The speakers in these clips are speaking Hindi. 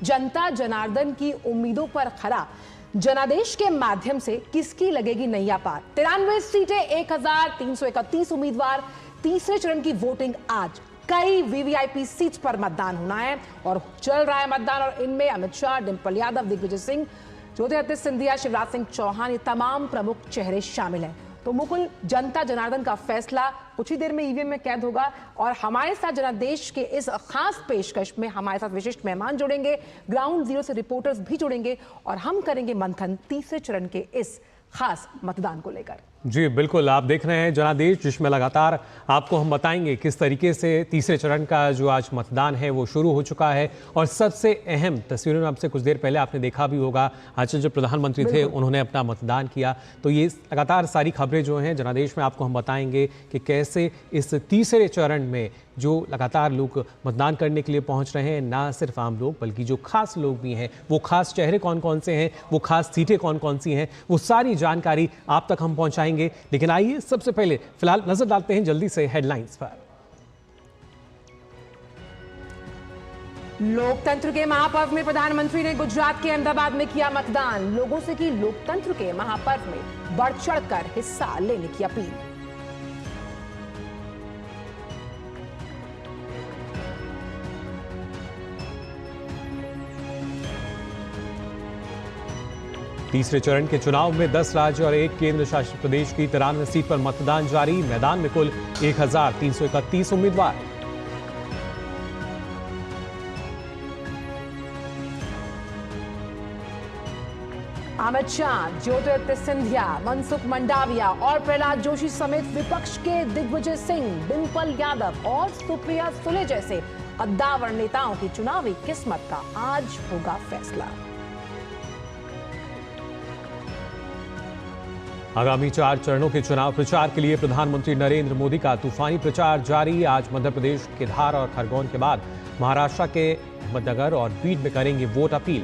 जनता जनार्दन की उम्मीदों पर खरा जनादेश के माध्यम से किसकी लगेगी नैया पार। 93 सीटें, 1331 उम्मीदवार, तीसरे चरण की वोटिंग आज। कई वीवीआईपी सीट पर मतदान होना है और चल रहा है मतदान, और इनमें अमित शाह, डिंपल यादव, दिग्विजय सिंह, ज्योतिरादित्य सिंधिया, शिवराज सिंह चौहान, ये तमाम प्रमुख चेहरे शामिल हैं। तो मुकुल, जनता जनार्दन का फैसला कुछ ही देर में ईवीएम में कैद होगा, और हमारे साथ जनादेश के इस खास पेशकश में हमारे साथ विशिष्ट मेहमान जुड़ेंगे, ग्राउंड जीरो से रिपोर्टर्स भी जुड़ेंगे, और हम करेंगे मंथन तीसरे चरण के इस खास मतदान को लेकर। जी बिल्कुल, आप देख रहे हैं जनादेश, जिसमें लगातार आपको हम बताएंगे किस तरीके से तीसरे चरण का जो आज मतदान है वो शुरू हो चुका है। और सबसे अहम तस्वीरों में आपसे कुछ देर पहले आपने देखा भी होगा, आज जो प्रधानमंत्री थे उन्होंने अपना मतदान किया। तो ये लगातार सारी खबरें जो हैं जनादेश में आपको हम बताएंगे कि कैसे इस तीसरे चरण में जो लगातार लोग मतदान करने के लिए पहुंच रहे हैं, ना सिर्फ आम लोग बल्कि जो खास लोग भी हैं, वो खास चेहरे कौन कौन से हैं, वो खास सीटें कौन कौन सी हैं, वो सारी जानकारी आप तक हम पहुंचाएंगे। लेकिन आइए सबसे पहले फिलहाल नजर डालते हैं जल्दी से हेडलाइंस पर। लोकतंत्र के महापर्व में प्रधानमंत्री ने गुजरात के अहमदाबाद में किया मतदान। लोगों से की लोकतंत्र के महापर्व में बढ़ चढ़कर हिस्सा लेने की अपील। तीसरे चरण के चुनाव में 10 राज्य और 1 केंद्र शासित प्रदेश की 93 सीट पर मतदान जारी। मैदान में कुल 1331 उम्मीदवार। अमित शाह, ज्योतिरादित्य सिंधिया, मनसुख मंडाविया और प्रहलाद जोशी समेत विपक्ष के दिग्विजय सिंह, डिंपल यादव और सुप्रिया सुले जैसे कद्दावर नेताओं की चुनावी किस्मत का आज होगा फैसला। आगामी 4 चरणों के चुनाव प्रचार के लिए प्रधानमंत्री नरेंद्र मोदी का तूफानी प्रचार जारी। आज मध्य प्रदेश के धार और खरगोन के बाद महाराष्ट्र के अहमदनगर और बीड में करेंगे वोट अपील।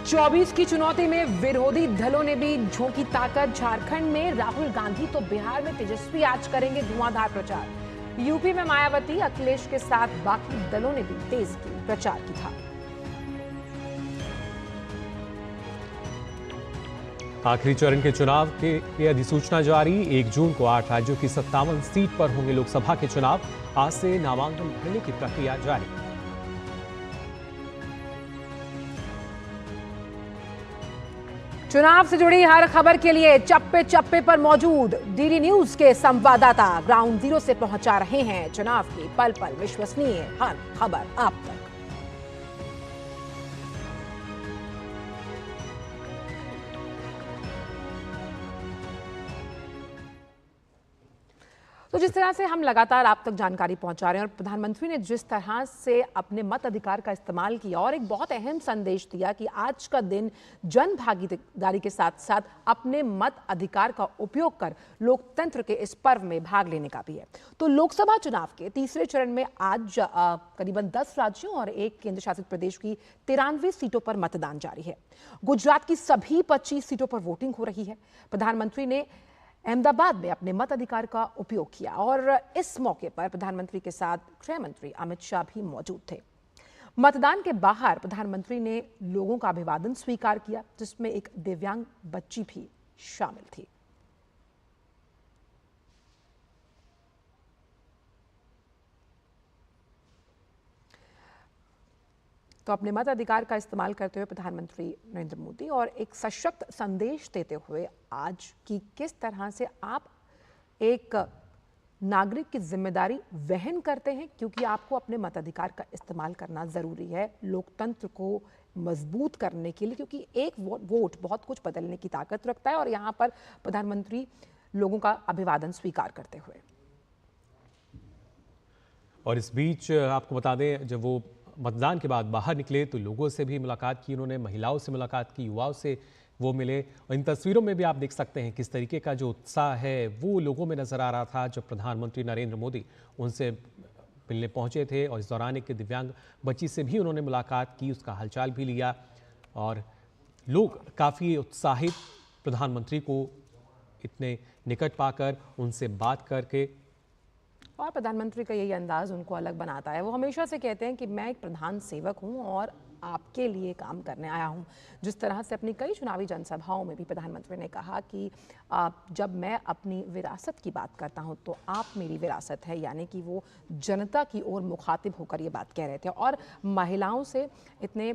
चौबीस की चुनौती में विरोधी दलों ने भी झोंकी ताकत। झारखंड में राहुल गांधी तो बिहार में तेजस्वी आज करेंगे धुआंधार प्रचार। यूपी में मायावती, अखिलेश के साथ बाकी दलों ने भी तेज की प्रचार की था। आखिरी चरण के चुनाव की अधिसूचना जारी। 1 जून को 8 राज्यों की 57 सीट पर होंगे लोकसभा के चुनाव। आज से नामांकन भरने की प्रक्रिया जारी। चुनाव से जुड़ी हर खबर के लिए चप्पे चप्पे पर मौजूद डीडी न्यूज के संवाददाता ग्राउंड जीरो से पहुंचा रहे हैं चुनाव की पल पल विश्वसनीय हर खबर आप तक। तो जिस तरह से हम लगातार आप तक जानकारी पहुंचा रहे हैं और प्रधानमंत्री ने जिस तरह से अपने मत अधिकार का इस्तेमाल किया और एक बहुत अहम संदेश दिया कि आज का दिन जन भागीदारी के साथ साथ अपने मत अधिकार का उपयोग कर लोकतंत्र के इस पर्व में भाग लेने का भी है। तो लोकसभा चुनाव के तीसरे चरण में आज करीबन 10 राज्यों और 1 केंद्र शासित प्रदेश की 93 सीटों पर मतदान जारी है। गुजरात की सभी 25 सीटों पर वोटिंग हो रही है। प्रधानमंत्री ने अहमदाबाद में अपने मत अधिकार का उपयोग किया और इस मौके पर प्रधानमंत्री के साथ गृह मंत्री अमित शाह भी मौजूद थे। मतदान के बाहर प्रधानमंत्री ने लोगों का अभिवादन स्वीकार किया, जिसमें एक दिव्यांग बच्ची भी शामिल थी। तो अपने मत अधिकार का इस्तेमाल करते हुए प्रधानमंत्री नरेंद्र मोदी और एक सशक्त संदेश देते हुए आज की किस तरह से आप एक नागरिक की जिम्मेदारी वहन करते हैं, क्योंकि आपको अपने मताधिकार का इस्तेमाल करना जरूरी है लोकतंत्र को मजबूत करने के लिए, क्योंकि एक वोट बहुत कुछ बदलने की ताकत रखता है। और यहाँ पर प्रधानमंत्री लोगों का अभिवादन स्वीकार करते हुए, और इस बीच आपको बता दें जब वो मतदान के बाद बाहर निकले तो लोगों से भी मुलाकात की उन्होंने, महिलाओं से मुलाकात की, युवाओं से वो मिले। और इन तस्वीरों में भी आप देख सकते हैं किस तरीके का जो उत्साह है वो लोगों में नजर आ रहा था जब प्रधानमंत्री नरेंद्र मोदी उनसे मिलने पहुंचे थे। और इस दौरान एक दिव्यांग बच्ची से भी उन्होंने मुलाकात की, उसका हालचाल भी लिया और लोग काफ़ी उत्साहित प्रधानमंत्री को इतने निकट पाकर, उनसे बात करके और प्रधानमंत्री का यही अंदाज उनको अलग बनाता है। वो हमेशा से कहते हैं कि मैं एक प्रधान सेवक हूं और आपके लिए काम करने आया हूं। जिस तरह से अपनी कई चुनावी जनसभाओं में भी प्रधानमंत्री ने कहा कि जब मैं अपनी विरासत की बात करता हूं तो आप मेरी विरासत है, यानी कि वो जनता की ओर मुखातिब होकर ये बात कह रहे थे। और महिलाओं से इतने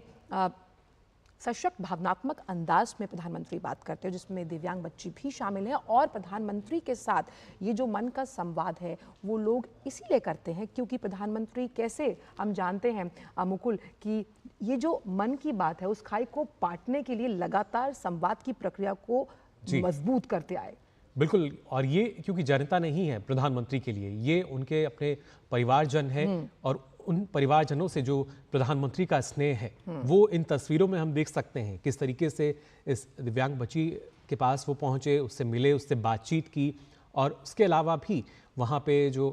सशक्त भावनात्मक अंदाज में प्रधानमंत्री बात करते हैं, जिसमें दिव्यांग बच्ची भी शामिल हैं। और प्रधानमंत्री के साथ ये जो मन का संवाद है वो लोग इसीलिए करते हैं क्योंकि प्रधानमंत्री, कैसे हम जानते हैं मुकुल, कि ये जो मन की बात है उस खाई को पाटने के लिए लगातार संवाद की प्रक्रिया को मजबूत करते आए। बिल्कुल, और ये क्योंकि जनता नहीं है प्रधानमंत्री के लिए, ये उनके अपने परिवारजन है और उन परिवारजनों से जो प्रधानमंत्री का स्नेह है वो इन तस्वीरों में हम देख सकते हैं। किस तरीके से इस दिव्यांग बच्ची के पास वो पहुंचे, उससे मिले, उससे बातचीत की, और उसके अलावा भी वहाँ पे जो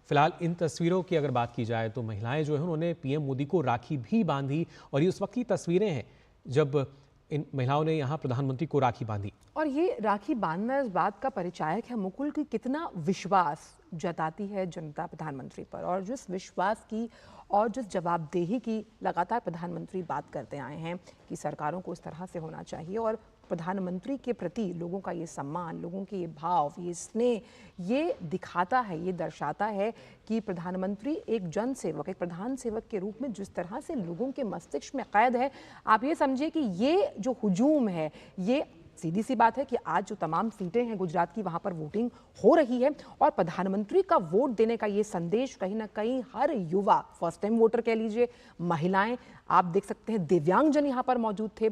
फिलहाल इन तस्वीरों की अगर बात की जाए तो महिलाएं जो है उन्होंने पीएम मोदी को राखी भी बांधी, और ये उस वक्त की तस्वीरें हैं जब इन महिलाओं ने यहाँ प्रधानमंत्री को राखी बांधी। और ये राखी बांधना इस बात का परिचायक है मुकुल की कितना विश्वास जताती है जनता प्रधानमंत्री पर, और जिस विश्वास की और जिस जवाबदेही की लगातार प्रधानमंत्री बात करते आए हैं कि सरकारों को इस तरह से होना चाहिए। और प्रधानमंत्री के प्रति लोगों का ये सम्मान, लोगों के ये भाव, ये स्नेह, ये दिखाता है, ये दर्शाता है कि प्रधानमंत्री एक जन सेवक, एक प्रधान सेवक के रूप में जिस तरह से लोगों के मस्तिष्क में कैद है। आप ये समझिए कि ये जो हुजूम है, ये सीधी सी बात है कि आज जो तमाम सीटें हैं गुजरात की, वहां पर वोटिंग हो रही है और प्रधानमंत्री का वोट देने का ये संदेश कहीं ना कहीं हर युवा, फर्स्ट टाइम वोटर कह लीजिए, महिलाएं, आप देख सकते हैं दिव्यांगजन यहाँ पर मौजूद थे,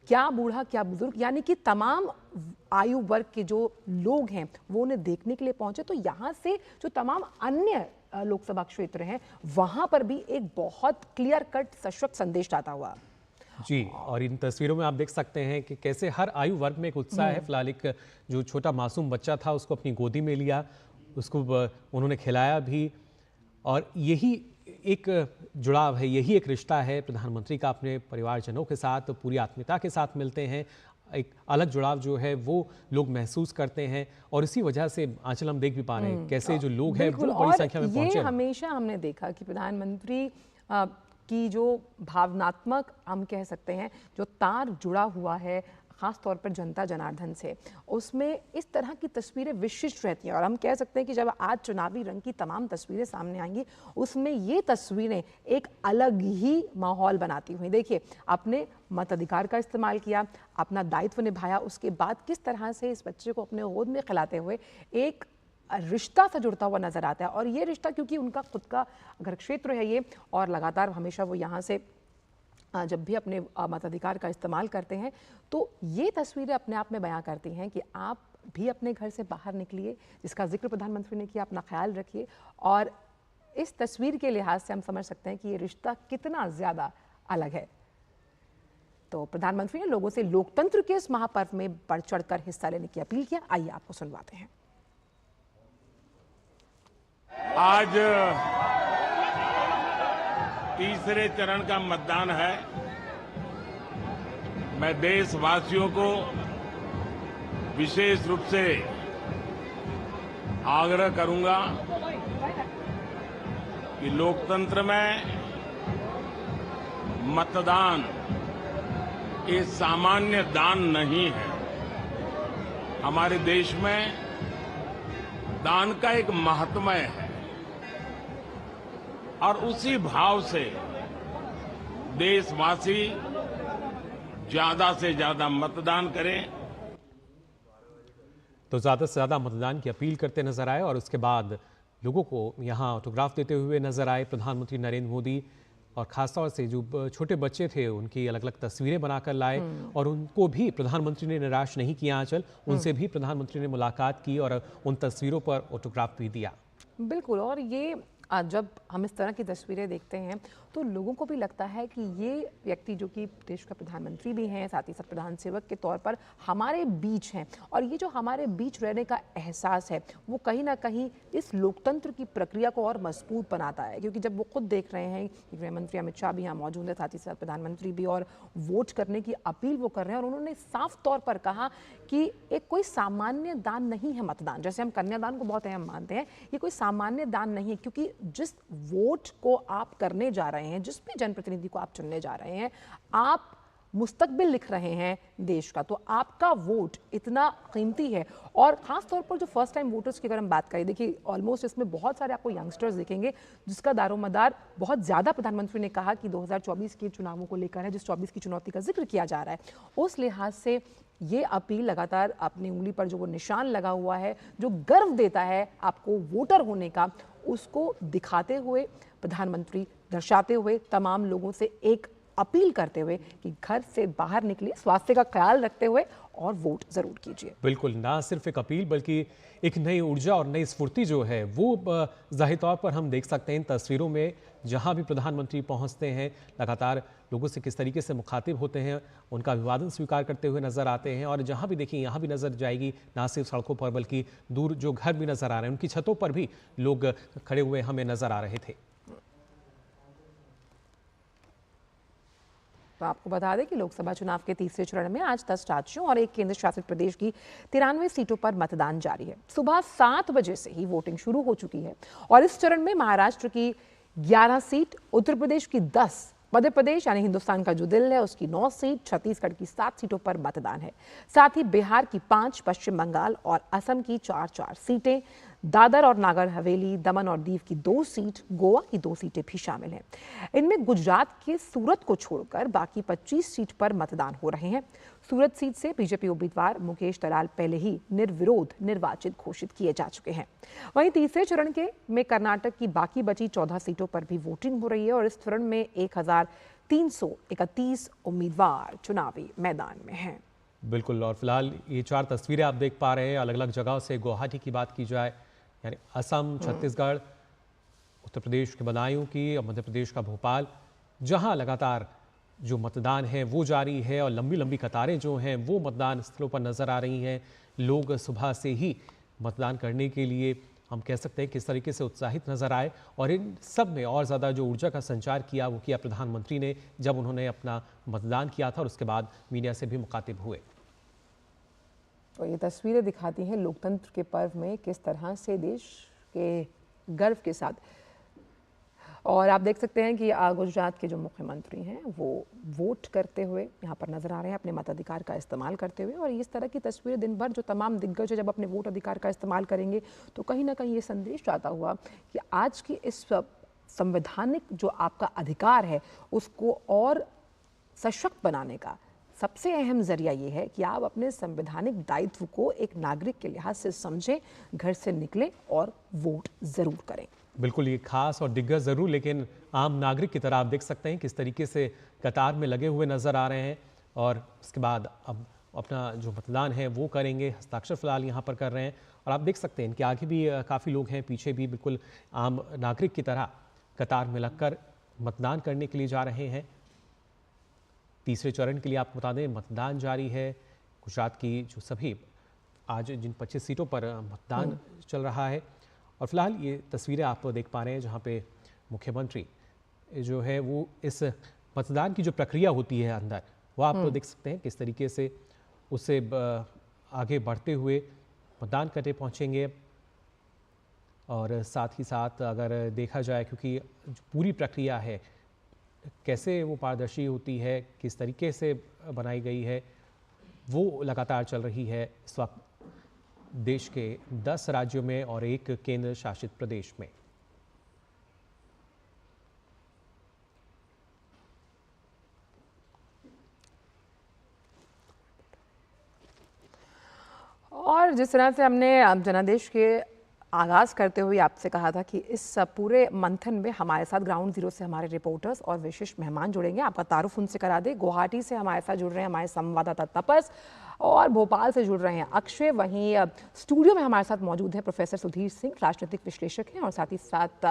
क्या बूढ़ा क्या बुजुर्ग, यानी कि तमाम आयु वर्ग के जो लोग हैं वो उन्हें देखने के लिए पहुंचे। तो यहाँ से जो तमाम अन्य लोकसभा क्षेत्र हैं वहां पर भी एक बहुत क्लियर कट सशक्त संदेश जाता हुआ। जी, और इन तस्वीरों में आप देख सकते हैं कि कैसे हर आयु वर्ग में एक उत्साह है। फिलहाल एक जो छोटा मासूम बच्चा था उसको अपनी गोदी में लिया, उसको उन्होंने खिलाया भी, और यही एक जुड़ाव है, यही एक रिश्ता है प्रधानमंत्री का अपने परिवारजनों के साथ, पूरी आत्मीयता के साथ मिलते हैं। एक अलग जुड़ाव जो है वो लोग महसूस करते हैं, और इसी वजह से आंचल हम देख भी पा रहे हैं कैसे जो लोग हैं वो बड़ी संख्या में पहुंचे। हमेशा हमने देखा कि प्रधानमंत्री की जो भावनात्मक, हम कह सकते हैं, जो तार जुड़ा हुआ है खास तौर पर जनता जनार्दन से, उसमें इस तरह की तस्वीरें विशिष्ट रहती हैं। और हम कह सकते हैं कि जब आज चुनावी रंग की तमाम तस्वीरें सामने आएंगी उसमें ये तस्वीरें एक अलग ही माहौल बनाती हुई। देखिए, अपने मताधिकार का इस्तेमाल किया, अपना दायित्व निभाया, उसके बाद किस तरह से इस बच्चे को अपने गोद में खिलाते हुए एक रिश्ता सा जुड़ता हुआ नजर आता है। और ये रिश्ता क्योंकि उनका खुद का घर क्षेत्र है ये, और लगातार हमेशा वो यहाँ से जब भी अपने मताधिकार का इस्तेमाल करते हैं, तो ये तस्वीरें अपने आप में बयां करती हैं कि आप भी अपने घर से बाहर निकलिए, जिसका जिक्र प्रधानमंत्री ने किया, अपना ख्याल रखिए। और इस तस्वीर के लिहाज से हम समझ सकते हैं कि ये रिश्ता कितना ज़्यादा अलग है। तो प्रधानमंत्री ने लोगों से लोकतंत्र के इस महापर्व में बढ़ चढ़कर हिस्सा लेने की अपील किया। आइए आपको सुनवाते हैं। आज तीसरे चरण का मतदान है। मैं देशवासियों को विशेष रूप से आग्रह करूंगा कि लोकतंत्र में मतदान ये सामान्य दान नहीं है। हमारे देश में दान का एक महात्म्य है, और उसी भाव से देशवासी ज्यादा से ज्यादा मतदान करें। तो ज्यादा से ज्यादा मतदान की अपील करते नजर आए, और उसके बाद लोगों को यहाँ ऑटोग्राफ देते हुए नजर आए प्रधानमंत्री नरेंद्र मोदी। और खासतौर से जो छोटे बच्चे थे उनकी अलग अलग तस्वीरें बनाकर लाए, और उनको भी प्रधानमंत्री ने निराश नहीं किया। आंचल, उनसे भी प्रधानमंत्री ने मुलाकात की और उन तस्वीरों पर ऑटोग्राफ भी दिया। बिल्कुल, और ये जब हम इस तरह की तस्वीरें देखते हैं तो लोगों को भी लगता है कि ये व्यक्ति जो कि देश का प्रधानमंत्री भी हैं, साथ ही साथ प्रधान सेवक के तौर पर हमारे बीच हैं, और ये जो हमारे बीच रहने का एहसास है वो कहीं ना कहीं इस लोकतंत्र की प्रक्रिया को और मजबूत बनाता है। क्योंकि जब वो खुद देख रहे हैं कि गृह मंत्री अमित शाह भी यहाँ मौजूद है, साथ ही साथ प्रधानमंत्री भी, और वोट करने की अपील वो कर रहे हैं, और उन्होंने साफ तौर पर कहा कि एक कोई सामान्य दान नहीं है मतदान। जैसे हम कन्यादान को बहुत अहम मानते हैं, ये कोई सामान्य दान नहीं है, क्योंकि जिस वोट को आप करने जा रहे हैं, जिस भी जनप्रतिनिधि को आप चुनने जा रहे हैं, आप मुस्तकबिल लिख रहे हैं देश का, तो आपका वोट इतना कीमती है। और खास तौर पर जो फर्स्ट टाइम वोटर्स की अगर हम बात करें, देखिए ऑलमोस्ट इसमें बहुत सारे आपको यंगस्टर्स दिखेंगे जिसका दारोमदार बहुत ज़्यादा प्रधानमंत्री ने कहा कि 2024 के चुनावों को लेकर है, जिस 24 की चुनौती का जिक्र किया जा रहा है। उस लिहाज से ये अपील लगातार अपनी उंगली पर जो वो निशान लगा हुआ है, जो गर्व देता है आपको वोटर होने का, उसको दिखाते हुए प्रधानमंत्री दर्शाते हुए तमाम लोगों से एक अपील करते हुए कि घर से बाहर निकलिए, स्वास्थ्य का ख्याल रखते हुए, और वोट जरूर कीजिए। बिल्कुल, ना सिर्फ एक अपील बल्कि एक नई ऊर्जा और नई स्फूर्ति जो है वो ज़ाहिर तौर पर हम देख सकते हैं इन तस्वीरों में। जहां भी प्रधानमंत्री पहुंचते हैं, लगातार लोगों से किस तरीके से मुखातिब होते हैं, उनका अभिवादन स्वीकार करते हुए नजर आते हैं। और जहां भी देखिए यहाँ भी नजर जाएगी, ना सिर्फ सड़कों पर बल्कि दूर जो घर भी नजर आ रहे हैं, उनकी छतों पर भी लोग खड़े हुए हमें नजर आ रहे थे। तो आपको बता दें कि लोकसभा चुनाव के तीसरे चरण में आज 10 राज्यों और एक केंद्र शासित प्रदेश की 93 सीटों पर मतदान जारी है। सुबह 7 बजे से ही वोटिंग शुरू हो चुकी है, और इस चरण में महाराष्ट्र की 11 सीट, उत्तर प्रदेश की 10, मध्य प्रदेश यानी हिंदुस्तान का जो दिल है उसकी 9 सीट, छत्तीसगढ़ की 7 सीटों पर मतदान है। साथ ही बिहार की 5, पश्चिम बंगाल और असम की 4-4 सीटें, दादर और नागर हवेली, दमन और दीव की 2 सीट, गोवा की 2 सीटें भी शामिल हैं। इनमें गुजरात के सूरत को छोड़कर बाकी 25 सीट पर मतदान हो रहे हैं। सूरत सीट से बीजेपी उम्मीदवार मुकेश दलाल पहले ही निर्विरोध निर्वाचित घोषित किए जा चुके हैं। वहीं तीसरे चरण के में कर्नाटक की बाकी बची 14 सीटों पर भी वोटिंग हो रही है, और इस चरण में 1331 उम्मीदवार चुनावी मैदान में हैं। बिल्कुल, और फिलहाल ये 4 तस्वीरें आप देख पा रहे हैं अलग अलग जगहों से। गुवाहाटी की बात की जाए, यानी असम, छत्तीसगढ़, उत्तर प्रदेश के बदायूं की, और मध्य प्रदेश का भोपाल, जहां लगातार जो मतदान है वो जारी है, और लंबी लंबी कतारें जो हैं वो मतदान स्थलों पर नजर आ रही हैं। लोग सुबह से ही मतदान करने के लिए हम कह सकते हैं किस तरीके से उत्साहित नजर आए, और इन सब में और ज़्यादा जो ऊर्जा का संचार किया वो किया प्रधानमंत्री ने, जब उन्होंने अपना मतदान किया था और उसके बाद मीडिया से भी मुखातिब हुए। तो ये तस्वीरें दिखाती हैं लोकतंत्र के पर्व में किस तरह से देश के गर्व के साथ, और आप देख सकते हैं कि गुजरात के जो मुख्यमंत्री हैं वो वोट करते हुए यहाँ पर नजर आ रहे हैं, अपने मताधिकार का इस्तेमाल करते हुए। और इस तरह की तस्वीरें दिन भर जो तमाम दिग्गज है जब अपने वोट अधिकार का इस्तेमाल करेंगे, तो कहीं ना कहीं ये संदेश जाता हुआ कि आज की इस संवैधानिक जो आपका अधिकार है उसको और सशक्त बनाने का सबसे अहम जरिया ये है कि आप अपने संवैधानिक दायित्व को एक नागरिक के लिहाज से समझें, घर से निकलें और वोट जरूर करें। बिल्कुल, ये खास और दिग्गज जरूर, लेकिन आम नागरिक की तरह आप देख सकते हैं किस तरीके से कतार में लगे हुए नजर आ रहे हैं, और उसके बाद अब अपना जो मतदान है वो करेंगे। हस्ताक्षर फिलहाल यहाँ पर कर रहे हैं, और आप देख सकते हैं इनके आगे भी काफ़ी लोग हैं, पीछे भी बिल्कुल आम नागरिक की तरह कतार में लगकर मतदान करने के लिए जा रहे हैं। तीसरे चरण के लिए आपको बता दें मतदान जारी है। गुजरात की जो सभी आज जिन 25 सीटों पर मतदान चल रहा है, और फिलहाल ये तस्वीरें आप देख पा रहे हैं जहाँ पे मुख्यमंत्री जो है वो इस मतदान की जो प्रक्रिया होती है अंदर, वो आप देख सकते हैं किस तरीके से उससे आगे बढ़ते हुए मतदान करने पहुँचेंगे। और साथ ही साथ अगर देखा जाए, क्योंकि जो पूरी प्रक्रिया है कैसे वो पारदर्शी होती है, किस तरीके से बनाई गई है, वो लगातार चल रही है इस वक्त देश के 10 राज्यों में और एक केंद्र शासित प्रदेश में। और जिस तरह से हमने जनादेश के आगाज़ करते हुए आपसे कहा था कि इस पूरे मंथन में हमारे साथ ग्राउंड जीरो से हमारे रिपोर्टर्स और विशिष्ट मेहमान जुड़ेंगे। आपका तारुफ उनसे करा दे। गुवाहाटी से हमारे साथ जुड़ रहे हैं हमारे संवाददाता तपस और भोपाल से जुड़ रहे हैं अक्षय। वहीं स्टूडियो में हमारे साथ मौजूद है प्रोफेसर सुधीर सिंह, राजनीतिक विश्लेषक हैं, और साथ ही साथ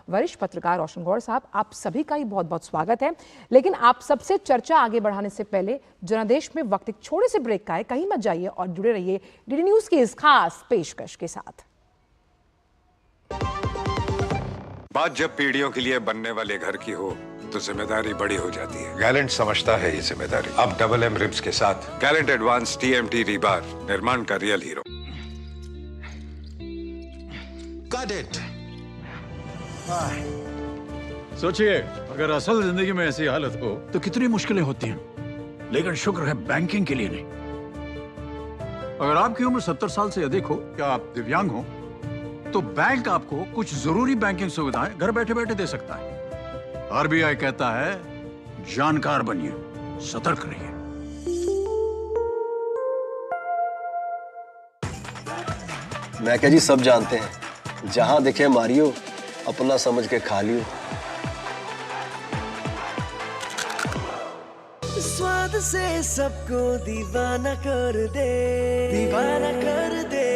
वरिष्ठ पत्रकार रोशन गौड़ साहब। आप सभी का ही बहुत बहुत स्वागत है। लेकिन आप सबसे चर्चा आगे बढ़ाने से पहले जनादेश में वक्त एक छोटे से ब्रेक का है। कहीं मत जाइए और जुड़े रहिए डीडी न्यूज की इस खास पेशकश के साथ। बात जब पीढ़ियों के लिए बनने वाले घर की हो तो जिम्मेदारी बड़ी हो जाती है। गैलेंट समझता है ये जिम्मेदारी। अब डबल एम रिब्स के साथ गैलेंट एडवांस TMT रीबार, निर्माण का रियल हीरो। Got it. सोचिए, अगर असल जिंदगी में ऐसी हालत हो तो कितनी मुश्किलें होती हैं, लेकिन शुक्र है बैंकिंग के लिए नहीं। अगर आपकी उम्र 70 साल से अधिक हो या आप दिव्यांग हो तो बैंक आपको कुछ जरूरी बैंकिंग सुविधाएं घर बैठे बैठे दे सकता है। RBI कहता है, जानकार बनिए, सतर्क रहिए। मैं क्या जी, सब जानते हैं, जहां दिखे मारियो, अपना समझ के खा लियो। स्वाद से सबको दीवाना कर दे, दीवाना कर दे।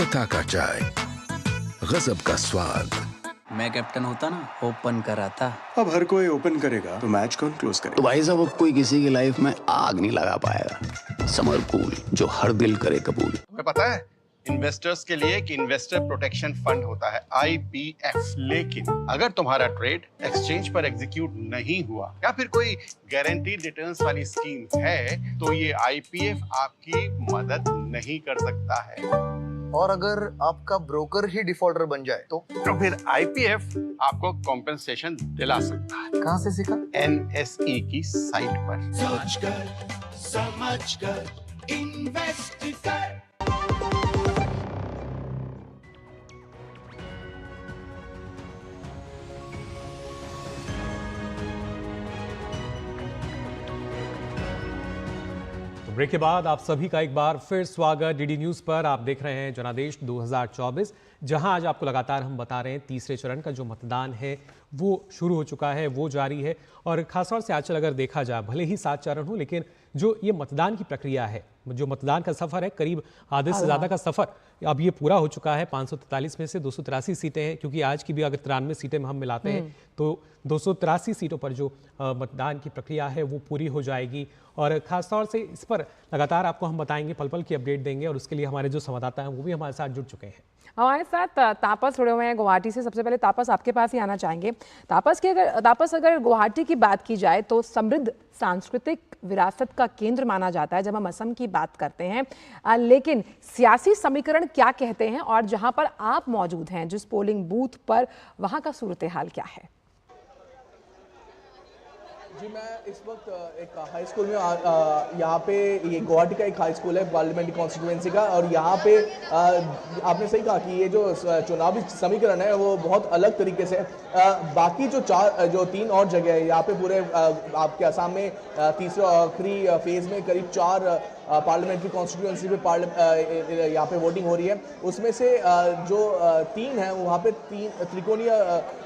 पता का चाय, गजब का स्वाद। मैं कैप्टन होता ना, ओपन कराता। अब हर कोई ओपन करेगा तो मैच कौन क्लोज करेगा? तो भाई साहब, अब कोई किसी की लाइफ में आग नहीं लगा पाएगा। समर कूल, जो हर दिल करे कबूल। तुम्हें पता है इन्वेस्टर्स के लिए एक इन्वेस्टर प्रोटेक्शन फंड होता है, IPF। लेकिन अगर तुम्हारा ट्रेड एक्सचेंज पर एग्जीक्यूट नहीं हुआ या फिर कोई गारंटीड रिटर्न्स वाली स्कीम है तो ये IPF आपकी मदद नहीं कर सकता है। और अगर आपका ब्रोकर ही डिफॉल्टर बन जाए तो फिर IPF आपको कॉम्पेंसेशन दिला सकता है। कहां से सीखा? NSE की साइट पर। सोचकर समझकर इन्वेस्ट कर। ब्रेक के बाद आप सभी का एक बार फिर स्वागत। डीडी न्यूज़ पर आप देख रहे हैं जनादेश 2024, जहां आज आपको लगातार हम बता रहे हैं तीसरे चरण का जो मतदान है वो शुरू हो चुका है, वो जारी है। और खासतौर से आजकल अगर देखा जाए, भले ही 7 चरण हो, लेकिन जो ये मतदान की प्रक्रिया है, जो मतदान का सफर है, करीब आधे से ज़्यादा का सफर अब ये पूरा हो चुका है। 543 में से 283 सीटें हैं, क्योंकि आज की भी अगर 93 सीटें हम मिलाते हैं तो 283 सीटों पर जो मतदान की प्रक्रिया है वो पूरी हो जाएगी। और खासतौर से इस पर लगातार आपको हम बताएंगे, पल पल की अपडेट देंगे, और उसके लिए हमारे जो संवाददाता हैं वो भी हमारे साथ जुड़ चुके हैं। हमारे साथ तापस जुड़े हुए हैं गुवाहाटी से। सबसे पहले तापस, आपके पास ही आना चाहेंगे। तापस अगर गुवाहाटी की बात की जाए तो समृद्ध सांस्कृतिक विरासत का केंद्र माना जाता है जब हम असम की बात करते हैं, लेकिन सियासी समीकरण क्या कहते हैं, और जहां पर आप मौजूद हैं जिस पोलिंग बूथ पर, वहां का सूरत हाल क्या है? जी, मैं इस वक्त एक हाई स्कूल में यहाँ पे, ये गुवाहाटी का एक हाई स्कूल है पार्लियामेंट्री कॉन्स्टिट्यूएंसी का, और यहाँ पे आपने सही कहा कि ये जो चुनावी समीकरण है वो बहुत अलग तरीके से बाकी जो 3 और जगह है यहाँ पे पूरे आपके असम में तीसरे आखिरी फेज में करीब 4 पार्लियामेंट्री कॉन्स्टिट्यूएंसी पे यहाँ पे वोटिंग हो रही है। उसमें से जो 3 है वहाँ पे 3 त्रिकोणीय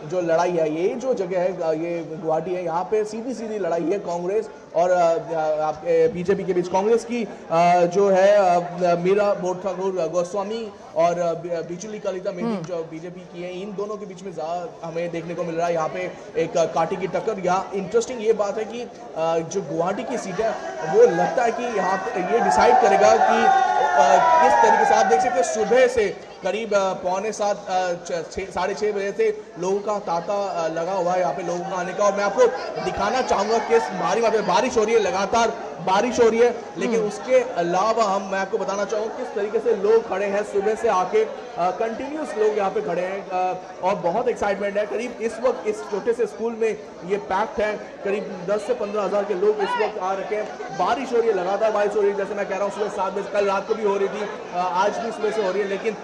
जो लड़ाई है, ये जो जगह है ये गुवाहाटी है, यहाँ पे सीधी लड़ाई है कांग्रेस और बीजेपी के बीच। कांग्रेस की जो है मीरा बोरठाकुर गोस्वामी और बिचुली कलिता मेहदी जो बीजेपी की है, इन दोनों के बीच में हमें देखने को मिल रहा है यहाँ पे एक काटी की टक्कर। यहाँ इंटरेस्टिंग ये बात है कि जो गुवाहाटी की सीट है वो लगता है कि यहाँ पे ये डिसाइड करेगा कि किस तरीके से। आप देख सकते हैं सुबह से करीब 6:45 साढ़े 6 बजे से लोगों का तांता लगा हुआ है यहाँ पे लोगों का आने का। और मैं आपको दिखाना चाहूँगा कि भारी मात्रा में बारिश हो रही है, लगातार बारिश हो रही है, लेकिन उसके अलावा मैं आपको बताना चाहूँगा किस तरीके से लोग खड़े हैं सुबह से आके, कंटिन्यूस लोग यहाँ पे खड़े हैं और बहुत एक्साइटमेंट है। करीब इस वक्त इस छोटे से स्कूल में ये पैक्ड है, करीब 10 से 15 हज़ार के लोग इस वक्त आ रखे हैं। बारिश हो रही है, लगातार बारिश हो रही है, जैसे मैं कह रहा हूँ सुबह 7 बजे, कल रात को भी हो रही थी, आज भी सुबह से हो रही है, लेकिन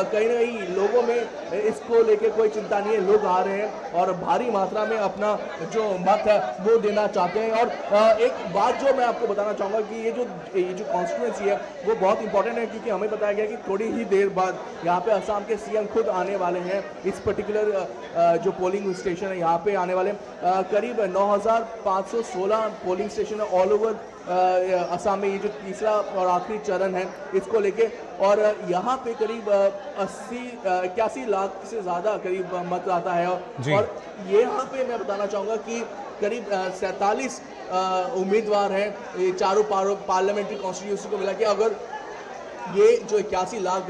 कहीं ना कहीं लोगों में इसको लेके कोई चिंता नहीं है, लोग आ रहे हैं और भारी मात्रा में अपना जो मत है वो देना चाहते हैं। और एक बात जो मैं आपको बताना चाहूँगा कि ये जो कॉन्स्टिट्यूंसी है वो बहुत इंपॉर्टेंट है, क्योंकि हमें बताया गया कि थोड़ी ही देर बाद यहाँ पे असम के सीएम खुद आने वाले हैं। इस पर्टिकुलर जो पोलिंग स्टेशन है यहाँ पे आने वाले करीब 9,516 पोलिंग स्टेशन है ऑल ओवर असम में। ये जो तीसरा और आखिरी चरण है इसको लेके, और यहाँ पे करीब 81 लाख से ज़्यादा करीब मतदाता है। और ये यहाँ पे मैं बताना चाहूँगा कि करीब 47 उम्मीदवार हैं चारों पार्लियामेंट्री कॉन्स्टिट्यूंसी को मिला के। अगर ये जो 81 लाख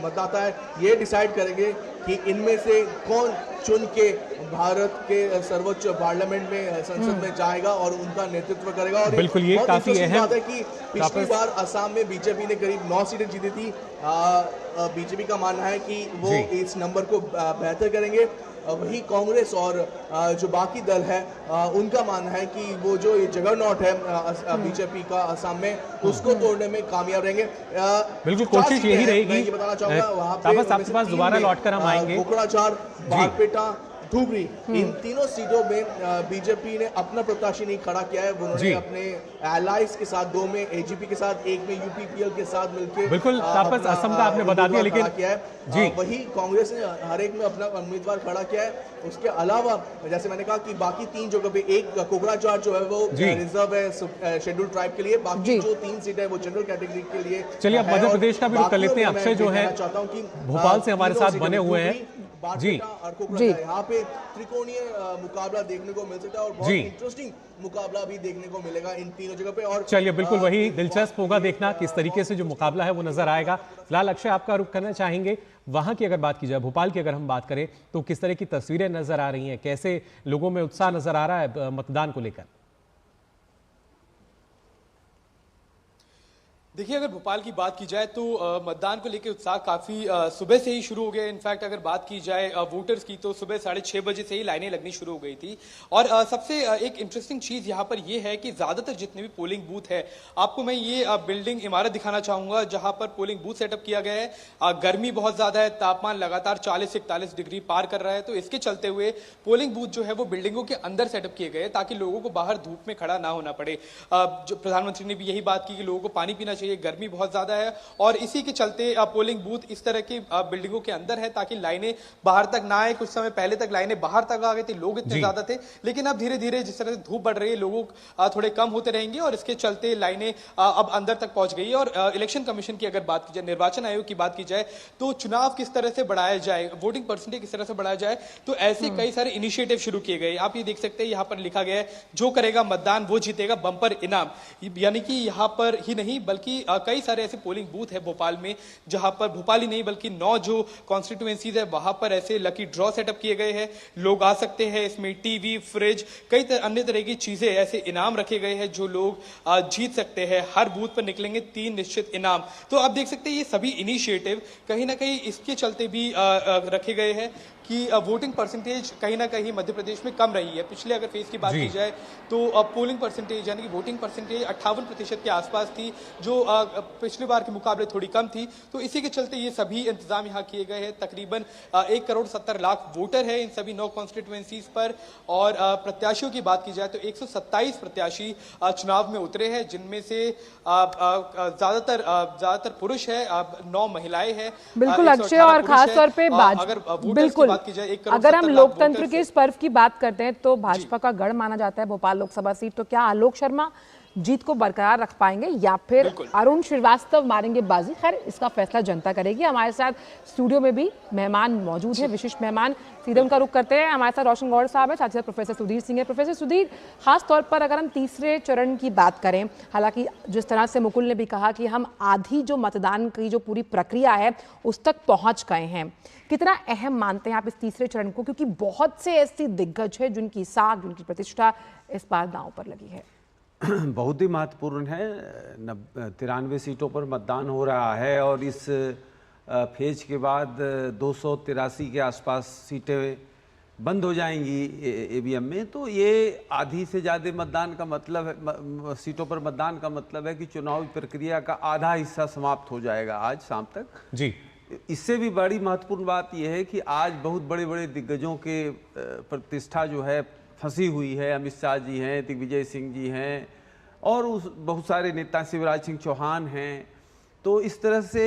मतदाता है ये डिसाइड करेंगे कि इनमें से कौन चुन के भारत के सर्वोच्च पार्लियामेंट में संसद में जाएगा और उनका नेतृत्व करेगा। और बिल्कुल ये काफी अहम बात है कि पिछली बार असम में बीजेपी ने करीब 9 सीटें जीती थी। बीजेपी का मानना है कि वो इस नंबर को बेहतर करेंगे। वही कांग्रेस और जो बाकी दल है उनका मानना है कि वो जो ये जगरनॉट है बीजेपी का असम में उसको तोड़ने में कामयाब रहेंगे। बिल्कुल कोशिश यही रहेगी। ये बताना चाहूंगा वहाँ पे आपके पास दोबारा लौटकर हम आएंगे। कोकराझार, बारपेटा, धुबरी, इन तीनों सीटों में बीजेपी ने अपना प्रत्याशी नहीं खड़ा किया है। उन्होंने अपने एलाइज के साथ 2 में एजीपी के साथ, 1 में यूपीपीएल के साथ मिलकर बिल्कुल तापस असम का आपने बता दिया, लेकिन किया है। वही कांग्रेस ने हर एक में अपना उम्मीदवार खड़ा किया है। उसके अलावा जैसे मैंने कहा कि बाकी 3 जगह पे, एक कोकराझार जो है वो रिजर्व है शेड्यूल ट्राइब के लिए, बाकी जो 3 सीट है वो जनरल कैटेगरी के लिए। चलिए अब मध्य प्रदेश का भी रुख कर लेते हैं। अक्षय जो है भोपाल से हमारे साथ बने हुए हैं जी। यहाँ पे त्रिकोणीय मुकाबला देखने को मिल सकता है और बहुत इंटरेस्टिंग मुकाबला भी देखने को मिलेगा इन तीनों जगह पे। और चलिए बिल्कुल वही दिलचस्प होगा देखना किस तरीके से जो मुकाबला है वो नजर आएगा। फिलहाल अक्षय आपका रुख करना चाहेंगे वहां की अगर बात की जाए, भोपाल की अगर हम बात करें तो किस तरह की तस्वीरें नजर आ रही हैं, कैसे लोगों में उत्साह नजर आ रहा है मतदान को लेकर? देखिए, अगर भोपाल की बात की जाए तो मतदान को लेकर उत्साह काफ़ी सुबह से ही शुरू हो गया। इनफैक्ट अगर बात की जाए वोटर्स की तो सुबह 6:30 बजे से ही लाइनें लगनी शुरू हो गई थी। और सबसे एक इंटरेस्टिंग चीज़ यहाँ पर यह है कि ज़्यादातर जितने भी पोलिंग बूथ है, आपको मैं ये बिल्डिंग इमारत दिखाना चाहूँगा जहाँ पर पोलिंग बूथ सेटअप किया गया है। गर्मी बहुत ज़्यादा है, तापमान लगातार 40 से 41 डिग्री पार कर रहा है, तो इसके चलते हुए पोलिंग बूथ जो है वो बिल्डिंगों के अंदर सेटअप किए गए ताकि लोगों को बाहर धूप में खड़ा ना होना पड़े। जो प्रधानमंत्री ने भी यही बात की कि लोगों को पानी पीना चाहिए, गर्मी बहुत ज्यादा है, और इसी के चलते पोलिंग बूथ इस तरह की बिल्डिंगों के अंदर है ताकि लाइनें बाहर तक ना आए। कुछ समय पहले तक लाइनें बाहर तक आ गई थी, लोग इतने ज्यादा थे, लेकिन अब धीरे धीरे जिस तरह से धूप बढ़ रही है लोग थोड़े कम होते रहेंगे और इसके चलते लाइनें अब अंदर तक पहुंच गई है। और इलेक्शन कमीशन की अगर बात की जाए, निर्वाचन आयोग की बात की जाए तो चुनाव किस तरह से बढ़ाया जाए, वोटिंग परसेंटेज किस तरह से बढ़ाया जाए, तो ऐसे कई सारे इनिशिएटिव शुरू किए गए। आप ये देख सकते हैं यहाँ पर लिखा गया है, जो करेगा मतदान वो जीतेगा, बम्पर इनाम। यानी कि यहाँ पर ही नहीं बल्कि कई सारे ऐसे पोलिंग बूथ है भोपाल में जहां पर भोपाल ही नहीं बल्कि 9 जो कॉन्स्टिट्यूएंसीज है वहां पर ऐसे लकी ड्रॉ सेटअप किए गए हैं। लोग आ सकते हैं, इसमें टीवी, फ्रिज, कई अन्य तरह की चीजें, ऐसे इनाम रखे गए हैं जो लोग जीत सकते हैं। हर बूथ पर निकलेंगे 3 निश्चित इनाम। तो आप देख सकते हैं ये सभी इनिशिएटिव कहीं ना कहीं इसके चलते भी रखे गए हैं कि वोटिंग परसेंटेज कहीं ना कहीं मध्य प्रदेश में कम रही है। पिछले अगर फेज की बात की जाए तो पोलिंग परसेंटेज यानी कि वोटिंग परसेंटेज 58% के आसपास थी, जो पिछली बार के मुकाबले थोड़ी कम थी। तो इसी के चलते ये सभी इंतजाम यहाँ किए गए हैं। तकरीबन 1,70,00,000 वोटर है इन सभी 9 कॉन्स्टिट्यूएंसीज पर। और प्रत्याशियों की बात की जाए तो 127 प्रत्याशी चुनाव में उतरे हैं, जिनमें से ज्यादातर पुरुष है, 9 महिलाएं हैं। बिल्कुल अक्षय, और खास तौर पे बिल्कुल अगर हम लोकतंत्र के इस पर्व की बात करते हैं तो भाजपा का गढ़ माना जाता है भोपाल लोकसभा सीट, तो क्या आलोक शर्मा जीत को बरकरार रख पाएंगे या फिर अरुण श्रीवास्तव मारेंगे बाजी? खैर इसका फैसला जनता करेगी। हमारे साथ स्टूडियो में भी मेहमान मौजूद हैं, विशिष्ट मेहमान, सीधे उनका रुख करते हैं। हमारे साथ रोशन गौड़ साहब है, साथ ही साथ प्रोफेसर सुधीर सिंह है। प्रोफेसर सुधीर, खास तौर पर अगर हम तीसरे चरण की बात करें, हालांकि जिस तरह से मुकुल ने भी कहा कि हम आधी जो मतदान की जो पूरी प्रक्रिया है उस तक पहुंच गए हैं, कितना अहम मानते हैं आप इस तीसरे चरण को? क्योंकि बहुत से ऐसी दिग्गज है जिनकी साख, जिनकी प्रतिष्ठा इस बार दांव पर लगी है। बहुत ही महत्वपूर्ण है। 93 सीटों पर मतदान हो रहा है और इस फेज के बाद 283 के आसपास सीटें बंद हो जाएंगी ईवीएम में। तो ये आधी से ज़्यादा मतदान का मतलब है, सीटों पर मतदान का मतलब है कि चुनावी प्रक्रिया का आधा हिस्सा समाप्त हो जाएगा आज शाम तक। जी इससे भी बड़ी महत्वपूर्ण बात यह है कि आज बहुत बड़े बड़े दिग्गजों के प्रतिष्ठा जो है फंसी हुई है। अमित शाह जी हैं, दिग्विजय सिंह जी हैं और बहुत सारे नेता, शिवराज सिंह चौहान हैं। तो इस तरह से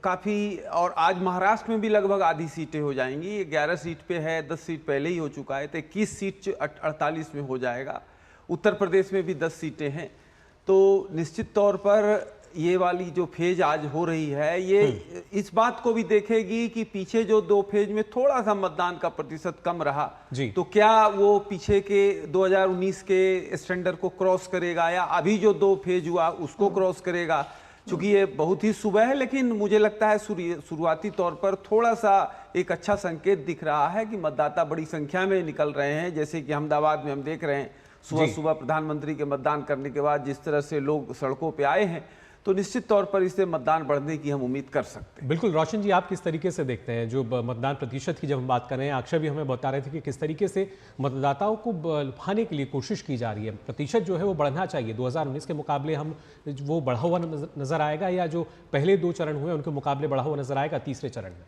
काफ़ी, और आज महाराष्ट्र में भी लगभग आधी सीटें हो जाएंगी। 11 सीट पे है, 10 सीट पहले ही हो चुका है, तो 21 सीट 48 में हो जाएगा। उत्तर प्रदेश में भी 10 सीटें हैं। तो निश्चित तौर पर ये वाली जो फेज आज हो रही है, ये इस बात को भी देखेगी कि पीछे जो 2 फेज में थोड़ा सा मतदान का प्रतिशत कम रहा, तो क्या वो पीछे के 2019 के स्टैंडर्ड को क्रॉस करेगा या अभी जो 2 फेज हुआ उसको क्रॉस करेगा। चूंकि ये बहुत ही सुबह है, लेकिन मुझे लगता है शुरुआती तौर पर थोड़ा सा एक अच्छा संकेत दिख रहा है कि मतदाता बड़ी संख्या में निकल रहे हैं। जैसे कि अहमदाबाद में हम देख रहे हैं, सुबह सुबह प्रधानमंत्री के मतदान करने के बाद जिस तरह से लोग सड़कों पे आए हैं, तो निश्चित तौर पर इससे मतदान बढ़ने की हम उम्मीद कर सकते हैं। बिल्कुल। रोशन जी, आप किस तरीके से देखते हैं जो मतदान प्रतिशत की जब हम बात कर रहे हैं, अक्षय भी हमें बता रहे थे कि किस तरीके से मतदाताओं को लुभाने के लिए कोशिश की जा रही है, प्रतिशत जो है वो बढ़ना चाहिए। 2019 के मुकाबले हम वो बढ़ा हुआ नजर आएगा या जो पहले 2 चरण हुए उनके मुकाबले बढ़ा हुआ नजर आएगा तीसरे चरण में?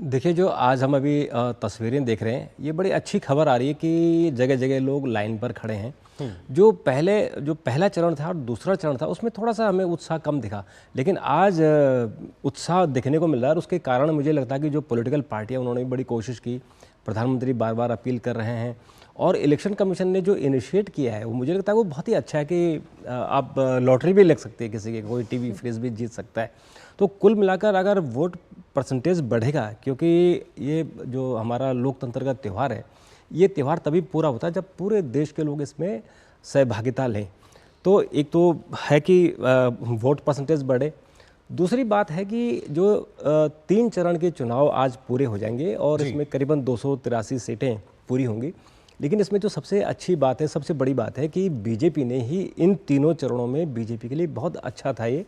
देखिए, जो आज हम अभी तस्वीरें देख रहे हैं, ये बड़ी अच्छी खबर आ रही है कि जगह जगह लोग लाइन पर खड़े हैं। जो पहला चरण था और दूसरा चरण था, उसमें थोड़ा सा हमें उत्साह कम दिखा, लेकिन आज उत्साह देखने को मिल रहा है। और उसके कारण मुझे लगता है कि जो पॉलिटिकल पार्टियां, उन्होंने भी बड़ी कोशिश की, प्रधानमंत्री बार बार अपील कर रहे हैं, और इलेक्शन कमीशन ने जो इनिशिएट किया है वो मुझे लगता है वो बहुत ही अच्छा है कि आप लॉटरी भी लग सकते हैं, किसी के कोई टीवी फ्रिज भी जीत सकता है। तो कुल मिलाकर अगर वोट परसेंटेज बढ़ेगा, क्योंकि ये जो हमारा लोकतंत्र का त्यौहार है, ये त्यौहार तभी पूरा होता है जब पूरे देश के लोग इसमें सहभागिता लें। तो एक तो है कि वोट परसेंटेज बढ़े, दूसरी बात है कि जो 3 चरण के चुनाव आज पूरे हो जाएंगे और इसमें करीबन 283 सीटें पूरी होंगी। लेकिन इसमें जो सबसे अच्छी बात है, सबसे बड़ी बात है कि बीजेपी ने ही इन तीनों चरणों में बीजेपी के लिए बहुत अच्छा था ये,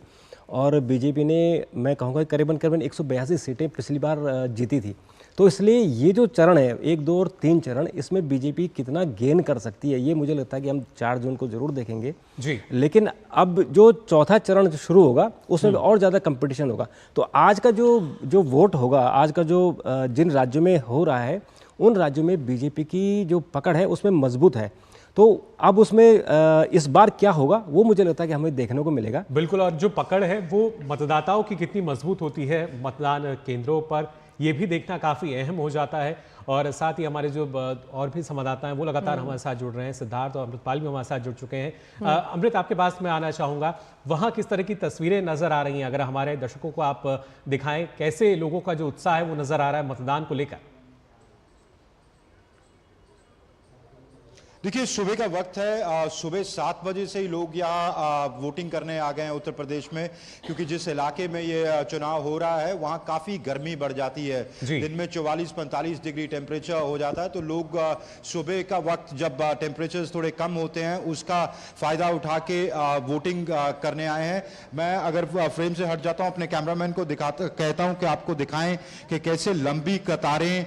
और बीजेपी ने, मैं कहूँगा, करीबन 182 सीटें पिछली बार जीती थी। तो इसलिए ये जो चरण है, 1, 2 और 3 चरण, इसमें बीजेपी कितना गेन कर सकती है, ये मुझे लगता है कि हम 4 जून को जरूर देखेंगे जी। लेकिन अब जो चौथा चरण शुरू होगा उसमें और ज़्यादा कंपटीशन होगा। तो आज का जो वोट होगा, आज का जो जिन राज्यों में हो रहा है, उन राज्यों में बीजेपी की जो पकड़ है उसमें मजबूत है। तो अब उसमें इस बार क्या होगा वो मुझे लगता है कि हमें देखने को मिलेगा। बिल्कुल। और जो पकड़ है वो मतदाताओं की कितनी मजबूत होती है मतदान केंद्रों पर, ये भी देखना काफ़ी अहम हो जाता है। और साथ ही हमारे जो और भी संवाददाता हैं वो लगातार हमारे साथ जुड़ रहे हैं। सिद्धार्थ और अमृतपाल भी हमारे साथ जुड़ चुके हैं। अमृत, आपके पास मैं आना चाहूँगा, वहाँ किस तरह की तस्वीरें नज़र आ रही हैं? अगर हमारे दर्शकों को आप दिखाएं, कैसे लोगों का जो उत्साह है वो नज़र आ रहा है मतदान को लेकर? देखिए, सुबह का वक्त है, सुबह 7 बजे से ही लोग यहाँ वोटिंग करने आ गए हैं उत्तर प्रदेश में, क्योंकि जिस इलाके में ये चुनाव हो रहा है वहाँ काफ़ी गर्मी बढ़ जाती है। दिन में 44-45 डिग्री टेम्परेचर हो जाता है। तो लोग सुबह का वक्त जब टेम्परेचर्स थोड़े कम होते हैं उसका फ़ायदा उठा के वोटिंग करने आए हैं। मैं अगर फ्रेम से हट जाता हूँ, अपने कैमरामैन को कहता हूँ कि आपको दिखाएं कि कैसे लंबी कतारें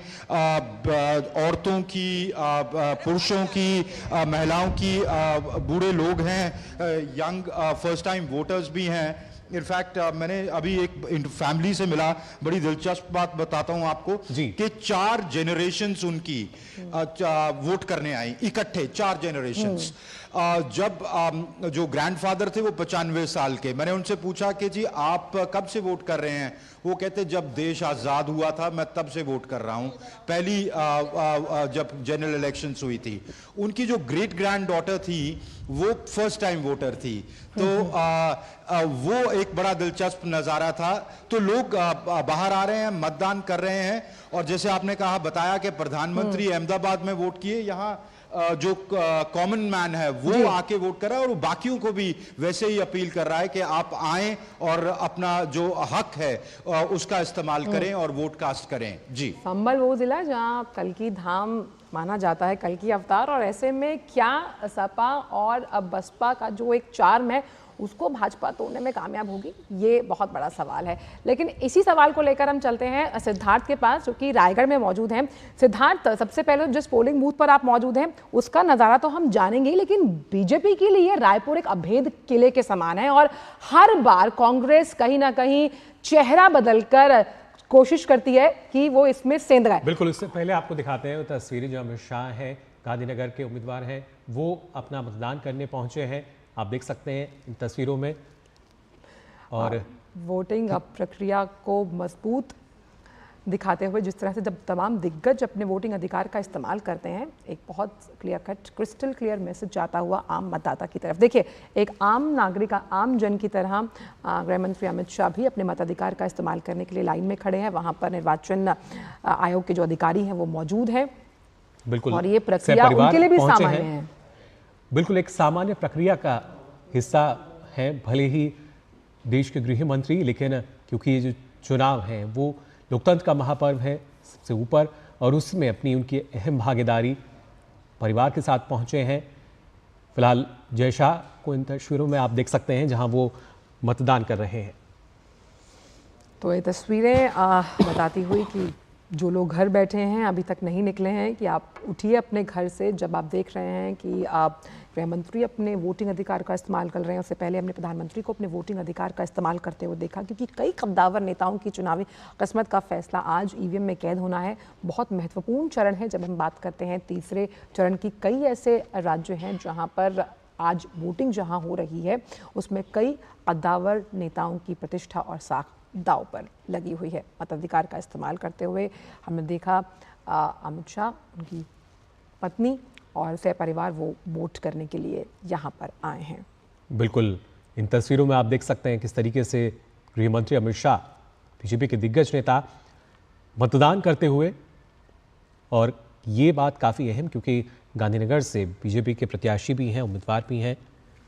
औरतों की, पुरुषों की, महिलाओं की, बूढ़े लोग हैं, यंग फर्स्ट टाइम वोटर्स भी हैं। इनफैक्ट मैंने अभी एक फैमिली से मिला, बड़ी दिलचस्प बात बताता हूं आपको कि 4 जनरेशन्स उनकी वोट करने आई इकट्ठे, 4 जनरेशन्स। जब जो ग्रैंडफादर थे वो 95 साल के, मैंने उनसे पूछा कि जी आप कब से वोट कर रहे हैं? वो कहते जब देश आज़ाद हुआ था मैं तब से वोट कर रहा हूँ, पहली जब जनरल इलेक्शंस हुई थी। उनकी जो ग्रेट ग्रैंड डॉटर थी वो फर्स्ट टाइम वोटर थी। तो वो एक बड़ा दिलचस्प नज़ारा था। तो लोग बाहर आ रहे हैं, मतदान कर रहे हैं। और जैसे आपने कहा, बताया कि प्रधानमंत्री अहमदाबाद में वोट किए, यहाँ जो कॉमन मैन है वो आके वोट कर रहा है और बाकियों को भी वैसे ही अपील कर रहा है कि आप आएं और अपना जो हक है उसका इस्तेमाल करें और वोट कास्ट करें। जी, संभल वो जिला जहां कल की धाम माना जाता है, कल की अवतार, और ऐसे में क्या सपा और अब बसपा का जो एक चार्म है उसको भाजपा तोड़ने में कामयाब होगी, ये बहुत बड़ा सवाल है। लेकिन इसी सवाल को लेकर हम चलते हैं सिद्धार्थ के पास, जो कि रायगढ़ में मौजूद हैं। सिद्धार्थ, सबसे पहले जिस पोलिंग बूथ पर आप मौजूद हैं उसका नज़ारा तो हम जानेंगे, लेकिन बीजेपी के लिए रायपुर एक अभेद किले के समान है और हर बार कांग्रेस कहीं ना कहीं चेहरा बदलकर कोशिश करती है कि वो इसमें सेंध गाए। बिल्कुल, इससे पहले आपको दिखाते हैं तस्वीरें जो अमित शाह हैं, गांधीनगर के उम्मीदवार हैं, वो अपना मतदान करने पहुंचे हैं। आप देख सकते हैं इन तस्वीरों में। और वोटिंग प्रक्रिया को मजबूत दिखाते हुए जिस तरह से जब तमाम दिग्गज अपने वोटिंग अधिकार का इस्तेमाल करते हैं, एक बहुत clear cut crystal clear message जाता हुआ आम मतदाता की तरफ। देखिए, एक आम नागरिक, आम जन की तरह गृह मंत्री अमित शाह भी अपने मताधिकार का इस्तेमाल करने के लिए लाइन में खड़े हैं। वहाँ पर निर्वाचन आयोग के जो अधिकारी हैं वो मौजूद हैं। बिल्कुल, और ये प्रक्रिया उनके लिए भी सामान्य है। बिल्कुल एक सामान्य प्रक्रिया का हिस्सा है, भले ही देश के गृह मंत्री, लेकिन क्योंकि ये जो चुनाव हैं वो लोकतंत्र का महापर्व है सबसे ऊपर, और उसमें अपनी उनकी अहम भागीदारी परिवार के साथ पहुंचे हैं। फिलहाल जय शाह को इन तस्वीरों में आप देख सकते हैं जहां वो मतदान कर रहे हैं। तो ये तस्वीरें बताती हुई कि जो लोग घर बैठे हैं, अभी तक नहीं निकले हैं, कि आप उठिए अपने घर से। जब आप देख रहे हैं कि आप गृह मंत्री अपने वोटिंग अधिकार का इस्तेमाल कर रहे हैं, उससे पहले हमने प्रधानमंत्री को अपने वोटिंग अधिकार का इस्तेमाल करते हुए देखा, क्योंकि कई कद्दावर नेताओं की चुनावी किस्मत का फैसला आज ईवीएम में कैद होना है। बहुत महत्वपूर्ण चरण है जब हम बात करते हैं तीसरे चरण की। कई ऐसे राज्य हैं जहाँ पर आज वोटिंग जहाँ हो रही है उसमें कई कद्दावर नेताओं की प्रतिष्ठा और साख दाव पर लगी हुई है। मताधिकार का इस्तेमाल करते हुए हमने देखा अमित शाह, उनकी पत्नी और सहपरिवार वो वोट करने के लिए यहाँ पर आए हैं। बिल्कुल, इन तस्वीरों में आप देख सकते हैं किस तरीके से गृह मंत्री अमित शाह, बीजेपी के दिग्गज नेता, मतदान करते हुए। और ये बात काफ़ी अहम, क्योंकि गांधीनगर से बीजेपी के प्रत्याशी भी हैं, उम्मीदवार भी हैं।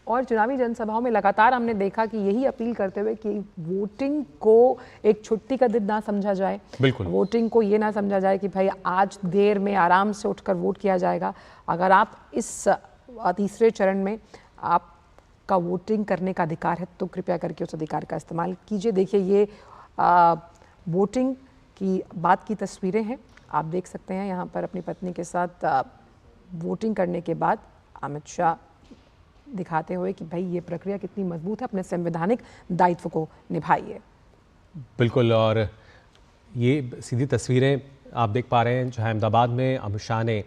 और चुनावी जनसभाओं में लगातार हमने देखा कि यही अपील करते हुए कि वोटिंग को एक छुट्टी का दिन ना समझा जाए। बिल्कुल, वोटिंग को ये ना समझा जाए कि भाई आज देर में आराम से उठकर वोट किया जाएगा। अगर आप इस तीसरे चरण में आपका वोटिंग करने का अधिकार है तो कृपया करके उस अधिकार का इस्तेमाल कीजिए। देखिए, ये वोटिंग की बात की तस्वीरें हैं। आप देख सकते हैं यहाँ पर अपनी पत्नी के साथ वोटिंग करने के बाद अमित शाह दिखाते हुए कि भाई ये प्रक्रिया कितनी मजबूत है, अपने संवैधानिक दायित्व को निभाइए। बिल्कुल, और ये सीधी तस्वीरें आप देख पा रहे हैं जहां अहमदाबाद में अमित शाह ने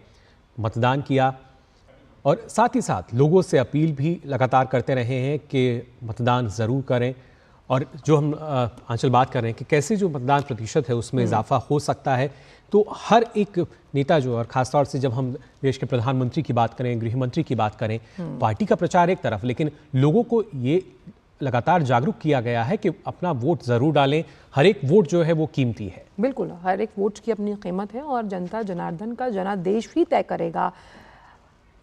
मतदान किया, और साथ ही साथ लोगों से अपील भी लगातार करते रहे हैं कि मतदान ज़रूर करें। और जो हम आंचल बात कर रहे हैं कि कैसे जो मतदान प्रतिशत है उसमें इजाफा हो सकता है, तो हर एक नेता जो, और ख़ासतौर से जब हम देश के प्रधानमंत्री की बात करें, गृह मंत्री की बात करें, पार्टी का प्रचार एक तरफ, लेकिन लोगों को ये लगातार जागरूक किया गया है कि अपना वोट ज़रूर डालें। हर एक वोट जो है वो कीमती है। बिल्कुल, हर एक वोट की अपनी कीमत है, और जनता जनार्दन का जनादेश ही तय करेगा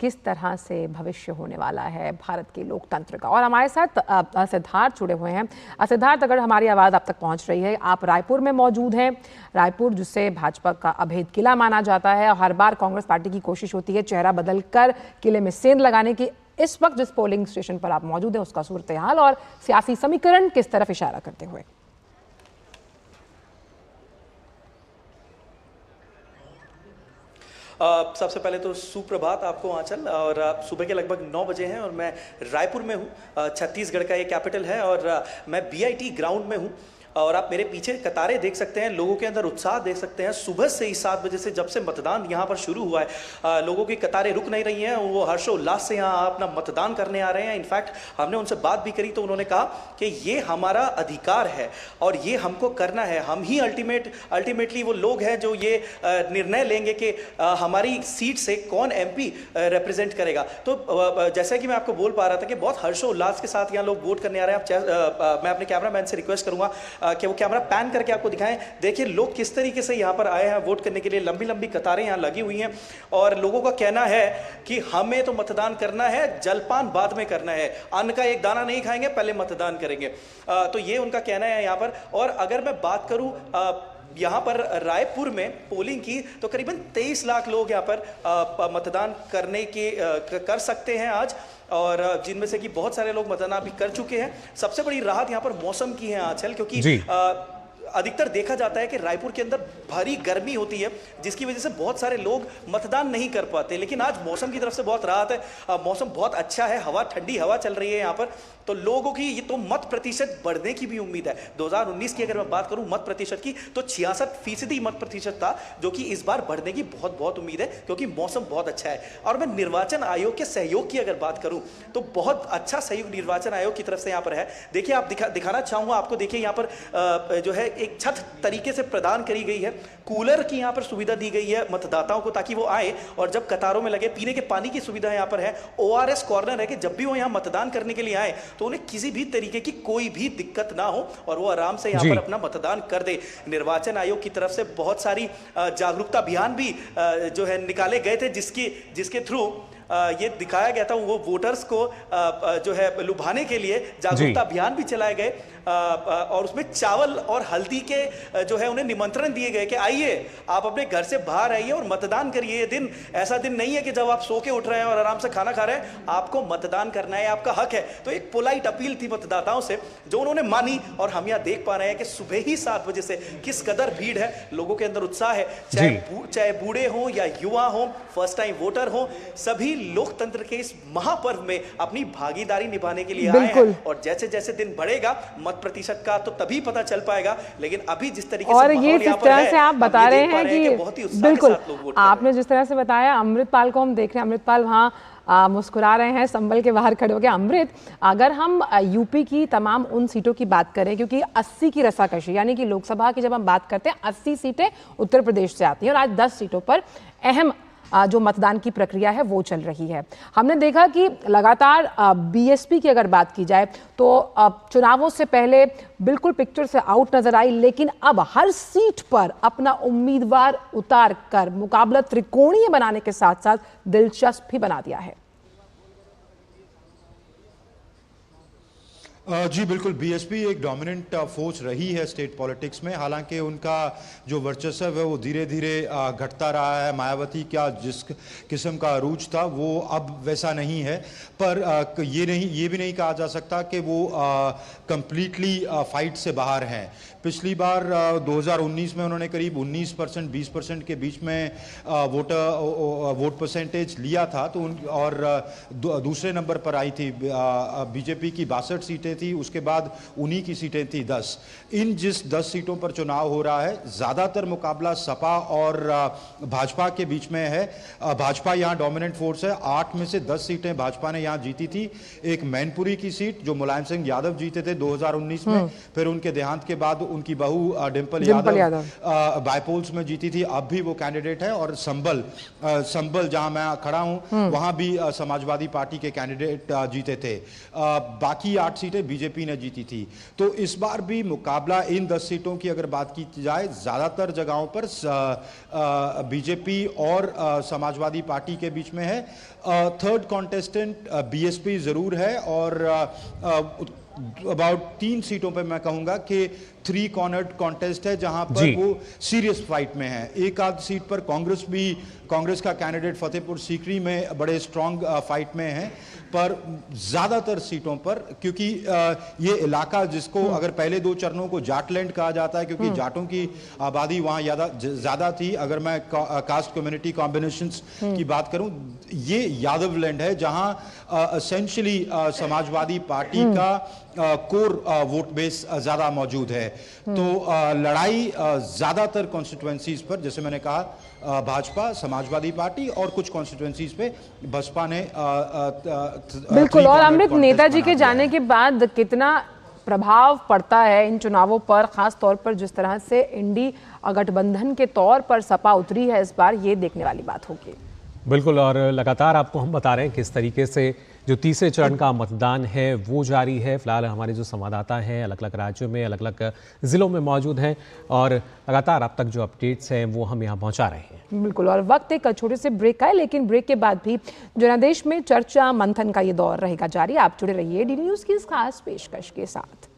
किस तरह से भविष्य होने वाला है भारत के लोकतंत्र का। और हमारे साथ सिद्धार्थ जुड़े हुए हैं। सिद्धार्थ, अगर हमारी आवाज़ आप तक पहुंच रही है, आप रायपुर में मौजूद हैं। रायपुर जिसे भाजपा का अभेद किला माना जाता है, और हर बार कांग्रेस पार्टी की कोशिश होती है चेहरा बदलकर किले में सेंध लगाने की। इस वक्त जिस पोलिंग स्टेशन पर आप मौजूद हैं उसका सूरत हाल और सियासी समीकरण किस तरफ इशारा करते हुए? सबसे पहले तो सुप्रभात आपको आंचल, और सुबह के लगभग 9 बजे हैं और मैं रायपुर में हूँ। छत्तीसगढ़ का ये कैपिटल है, और मैं BIT ग्राउंड में हूँ। और आप मेरे पीछे कतारें देख सकते हैं, लोगों के अंदर उत्साह देख सकते हैं। सुबह से ही 7 बजे से जब से मतदान यहाँ पर शुरू हुआ है, लोगों की कतारें रुक नहीं रही हैं। वो हर्षोल्लास से यहाँ अपना मतदान करने आ रहे हैं। इनफैक्ट हमने उनसे बात भी करी तो उन्होंने कहा कि ये हमारा अधिकार है और ये हमको करना है। हम ही अल्टीमेटली वो लोग हैं जो ये निर्णय लेंगे कि हमारी सीट से कौन MP रिप्रेजेंट करेगा। तो जैसा कि मैं आपको बोल पा रहा था कि बहुत हर्षोल्लास के साथ यहाँ लोग वोट करने आ रहे हैं। मैं अपने कैमरामैन से रिक्वेस्ट करूंगा कि वो कैमरा पैन करके आपको दिखाएं। देखिए लोग किस तरीके से यहाँ पर आए हैं वोट करने के लिए। लंबी लंबी कतारें यहाँ लगी हुई हैं, और लोगों का कहना है कि हमें तो मतदान करना है, जलपान बाद में करना है, अन्न का एक दाना नहीं खाएंगे, पहले मतदान करेंगे। तो ये उनका कहना है यहाँ पर। और अगर मैं बात करूँ यहाँ पर रायपुर में पोलिंग की, तो करीबन 23 लाख लोग यहाँ पर मतदान करने के कर सकते हैं आज, और जिनमें से कि बहुत सारे लोग मतदान भी कर चुके हैं। सबसे बड़ी राहत यहाँ पर मौसम की है आंचल, क्योंकि अधिकतर देखा जाता है कि रायपुर के अंदर भारी गर्मी होती है, जिसकी वजह से बहुत सारे लोग मतदान नहीं कर पाते। लेकिन आज मौसम की तरफ से बहुत राहत है, मौसम बहुत अच्छा है, हवा ठंडी हवा चल रही है यहाँ पर, तो लोगों की ये तो मत प्रतिशत बढ़ने की भी उम्मीद है। 2019 की अगर मैं बात करूं मत प्रतिशत की, तो 66% मत प्रतिशत था, जो कि इस बार बढ़ने की बहुत उम्मीद है, क्योंकि मौसम बहुत अच्छा है। और मैं निर्वाचन आयोग के सहयोग की अगर बात करूं तो बहुत अच्छा सहयोग निर्वाचन आयोग की तरफ से यहाँ पर है। देखिए, आप दिखाना चाहूंगा आपको, देखिए यहाँ पर जो है एक छत तरीके से प्रदान करी गई है, कूलर की यहाँ पर सुविधा दी गई है मतदाताओं को, ताकि वो आए और जब कतारों में लगे, पीने के पानी की सुविधा यहाँ पर है, ORS कॉर्नर है कि जब भी वो यहाँ मतदान करने के लिए आए तो उन्हें किसी भी तरीके की कोई भी दिक्कत ना हो और वो आराम से यहाँ पर अपना मतदान कर दे। निर्वाचन आयोग की तरफ से बहुत सारी जागरूकता अभियान भी जो है निकाले गए थे, जिसके थ्रू ये दिखाया गया था, वो वोटर्स को जो है लुभाने के लिए जागरूकता अभियान भी चलाए गए, और उसमें चावल और हल्दी के जो है उन्हें निमंत्रण दिए गए कि आइए आप अपने घर से बाहर आइए और मतदान करिए। ये दिन ऐसा दिन नहीं है कि जब आप सो के उठ रहे हैं और आराम से खाना खा रहे हैं, आपको मतदान करना है, आपका हक है। तो एक पोलाइट अपील थी मतदाताओं से, जो उन्होंने मानी, और हम यहाँ देख पा रहे हैं कि सुबह ही 7 बजे से किस कदर भीड़ है, लोगों के अंदर उत्साह है, चाहे बूढ़े हो या युवा हो, फर्स्ट टाइम वोटर हो, सभी लोकतंत्र के इस महापर्व में अपनी भागीदारी निभाने के लिए आए हैं। और जैसे जैसे दिन बढ़ेगा मत प्रतिशत का तो तभी पता चल पाएगा, लेकिन अभी जिस तरीके और से ये जिस तरह से आप बता रहे हैं कि बिल्कुल आपने जिस तरह से बताया, अमृतपाल को हम देख रहे हैं, अमृतपाल वहाँ मुस्कुरा रहे हैं, संभल के बाहर खड़े हो गए। अमृत, अगर हम यूपी की तमाम उन सीटों की बात करें, क्योंकि 80 की रसाकशी, यानी कि लोकसभा की जब हम बात करते हैं 80 सीटें उत्तर प्रदेश से आती हैं और आज 10 सीटों पर अहम जो मतदान की प्रक्रिया है वो चल रही है। हमने देखा कि लगातार बीएसपी की अगर बात की जाए तो चुनावों से पहले बिल्कुल पिक्चर से आउट नजर आई, लेकिन अब हर सीट पर अपना उम्मीदवार उतार कर मुकाबला त्रिकोणीय बनाने के साथ साथ दिलचस्प भी बना दिया है। जी बिल्कुल, बीएसपी एक डोमिनेंट फोर्स रही है स्टेट पॉलिटिक्स में, हालांकि उनका जो वर्चस्व है वो धीरे धीरे घटता रहा है। मायावती का जिस किस्म का अरूज था वो अब वैसा नहीं है, पर ये भी नहीं कहा जा सकता कि वो कंप्लीटली फाइट से बाहर हैं। पिछली बार 2019 में उन्होंने करीब 19% 20% के बीच में वोट परसेंटेज लिया था, तो और दूसरे नंबर पर आई थी बीजेपी की 62 सीटें थी, उसके बाद उन्हीं की सीटें थी 10। इन जिस 10 सीटों पर चुनाव हो रहा है, ज़्यादातर मुकाबला सपा और भाजपा के बीच में है। भाजपा यहाँ डोमिनेंट फोर्स है, 8 में से 10 सीटें भाजपा ने यहाँ जीती थी। एक मैनपुरी की सीट जो मुलायम सिंह यादव जीते थे 2019 में, फिर उनके देहांत के बाद उनकी बहू डिंपल यादव बायपोल्स में जीती थी, अब भी वो कैंडिडेट है। और संभल जहां मैं खड़ा हूं वहां भी समाजवादी पार्टी के कैंडिडेट जीते थे। बाकी 8 सीटें बीजेपी ने जीती थी। तो इस बार भी मुकाबला इन 10 सीटों की अगर बात की जाए, ज्यादातर जगहों पर बीजेपी और समाजवादी पार्टी के बीच में है। थर्ड कॉन्टेस्टेंट बीएसपी जरूर है, और अबाउट 3 सीटों पे मैं कहूंगा कि 3 कॉर्नर्ड कॉन्टेस्ट है, जहां पर वो सीरियस फाइट में है। एक आध सीट पर कांग्रेस का कैंडिडेट फतेहपुर सीकरी में बड़े स्ट्रांग फाइट में है, पर ज्यादातर सीटों पर, क्योंकि ये इलाका जिसको अगर पहले 2 चरणों को जाटलैंड कहा जाता है, क्योंकि जाटों की आबादी वहां ज्यादा थी। अगर मैं कास्ट कम्युनिटी कॉम्बिनेशंस की बात करूं, ये यादव लैंड है, जहां एसेंशियली समाजवादी पार्टी का कोर वोट बेस ज्यादा मौजूद है। तो लड़ाई ज्यादातर कॉन्स्टिट्यूएंसीज पर, जैसे मैंने कहा, भाजपा, समाजवादी पार्टी और कुछ कॉन्स्टिट्यूएंसीज पे बसपा ने बिल्कुल। और अमृत, नेताजी के जाने के बाद कितना प्रभाव पड़ता है इन चुनावों पर, खास तौर पर जिस तरह से इंडी गठबंधन के तौर पर सपा उतरी है इस बार, ये देखने वाली बात होगी। बिल्कुल, और लगातार आपको हम बता रहे हैं किस तरीके से जो तीसरे चरण का मतदान है वो जारी है। फिलहाल हमारे जो संवाददाता हैं अलग अलग राज्यों में, अलग अलग ज़िलों में मौजूद हैं, और लगातार अब तक जो अपडेट्स हैं वो हम यहाँ पहुँचा रहे हैं। बिल्कुल, और वक्त एक छोटे से ब्रेक का है, लेकिन ब्रेक के बाद भी जनादेश में चर्चा मंथन का ये दौर रहेगा जारी। आप जुड़े रहिए डी न्यूज़ की इस खास पेशकश के साथ।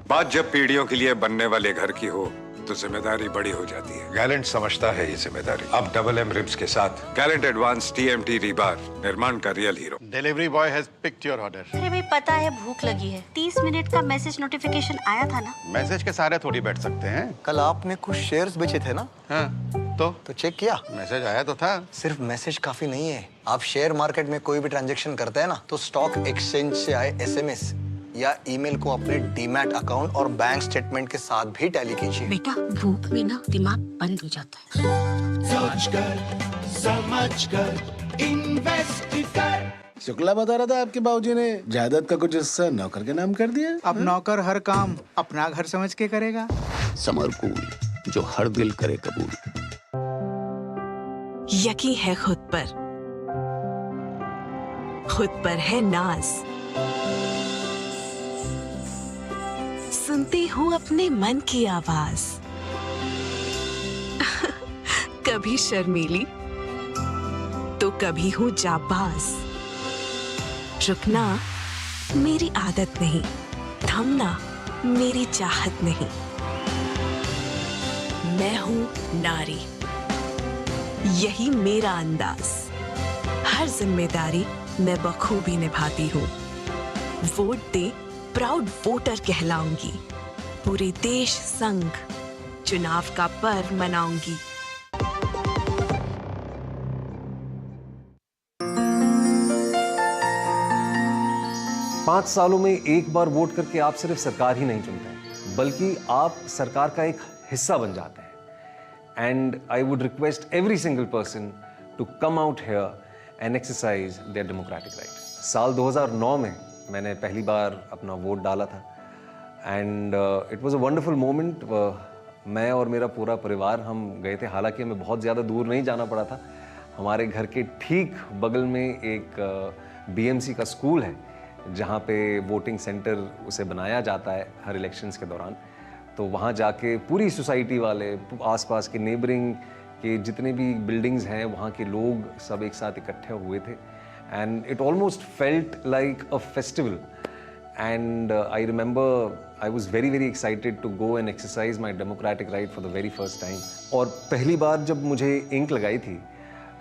बात जब पीढ़ियों के लिए बनने वाले घर की हो, तो जिम्मेदारी बड़ी हो जाती है। गैलेंट समझता है ये जिम्मेदारी। अब डबल एम रिब्स के साथ गैलेंट एडवांस TMT रीबार, निर्माण का real hero. Delivery boy has picked your order. अरे भाई पता है भूख लगी है। 30 मिनट का मैसेज नोटिफिकेशन आया था ना। मैसेज के सारे थोड़ी बैठ सकते हैं। कल आपने कुछ शेयर्स बेचे थे ना? हाँ, तो चेक किया? मैसेज आया तो था। सिर्फ मैसेज काफी नहीं है। आप शेयर मार्केट में कोई भी ट्रांजैक्शन करते हैं ना, तो स्टॉक एक्सचेंज से आए SMS या ईमेल को अपने डीमैट अकाउंट और बैंक स्टेटमेंट के साथ भी टैली कीजिए। बेटा भूख में ना दिमाग बंद हो जाता है। समझकर इन्वेस्ट कर। शुक्ला बता रहा था आपके बाबूजी ने जायदाद का कुछ हिस्सा नौकर के नाम कर दिया। अब नौकर हर काम अपना घर समझ के करेगा। समरकूल, जो हर दिल करे कबूल। यकीन है खुद पर है नाज। सुनती हूँ अपने मन की आवाज। कभी शर्मीली तो कभी हूँ जाबाज। रुकना मेरी आदत नहीं, थमना मेरी चाहत नहीं। मैं हूँ नारी, यही मेरा अंदाज। हर जिम्मेदारी मैं बखूबी निभाती हूँ। वोट दे, प्राउड वोटर कहलाऊंगी। पूरे देश संग चुनाव का पर्व मनाऊंगी। पाँच सालों में एक बार वोट करके आप सिर्फ सरकार ही नहीं चुनते, बल्कि आप सरकार का एक हिस्सा बन जाते हैं। And I would request every single person to come out here and exercise their democratic right. साल 2009 में मैंने पहली बार अपना वोट डाला था and it was a wonderful moment. मैं और मेरा पूरा परिवार हम गए थे, हालांकि हमें बहुत ज़्यादा दूर नहीं जाना पड़ा था। हमारे घर के ठीक बगल में एक BMC का स्कूल है जहाँ पे वोटिंग सेंटर उसे बनाया जाता है हर इलेक्शंस के दौरान। तो वहाँ जाके पूरी सोसाइटी वाले, आसपास के नेबरिंग के जितने भी बिल्डिंग्स हैं, वहाँ के लोग सब एक साथ इकट्ठे हुए थे and it almost felt like a festival and I remember I was very excited to go and exercise my democratic right for the very first time। और पहली बार जब मुझे इंक लगाई थी,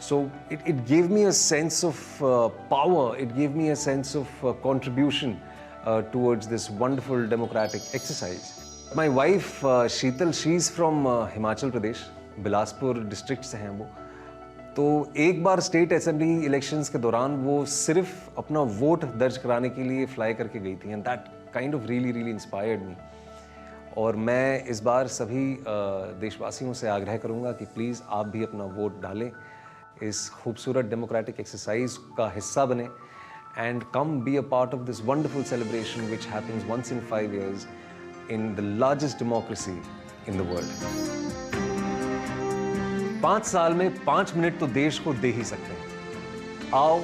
so it gave me a sense of power, it gave me a sense of contribution towards this wonderful democratic exercise। My wife Sheetal, she's from Himachal Pradesh, Bilaspur district से हैं वो। तो एक बार स्टेट असेंबली इलेक्शंस के दौरान वो सिर्फ अपना वोट दर्ज कराने के लिए फ्लाई करके गई थी and that kind of really inspired me. और मैं इस बार सभी देशवासियों से आग्रह करूंगा कि प्लीज़ आप भी अपना वोट डालें, इस खूबसूरत डेमोक्रेटिक एक्सरसाइज का हिस्सा बने and come be a part of this wonderful celebration which happens once in 5 years in the largest democracy in the world. 5 साल में 5 मिनट तो देश को दे ही सकते हैं। आओ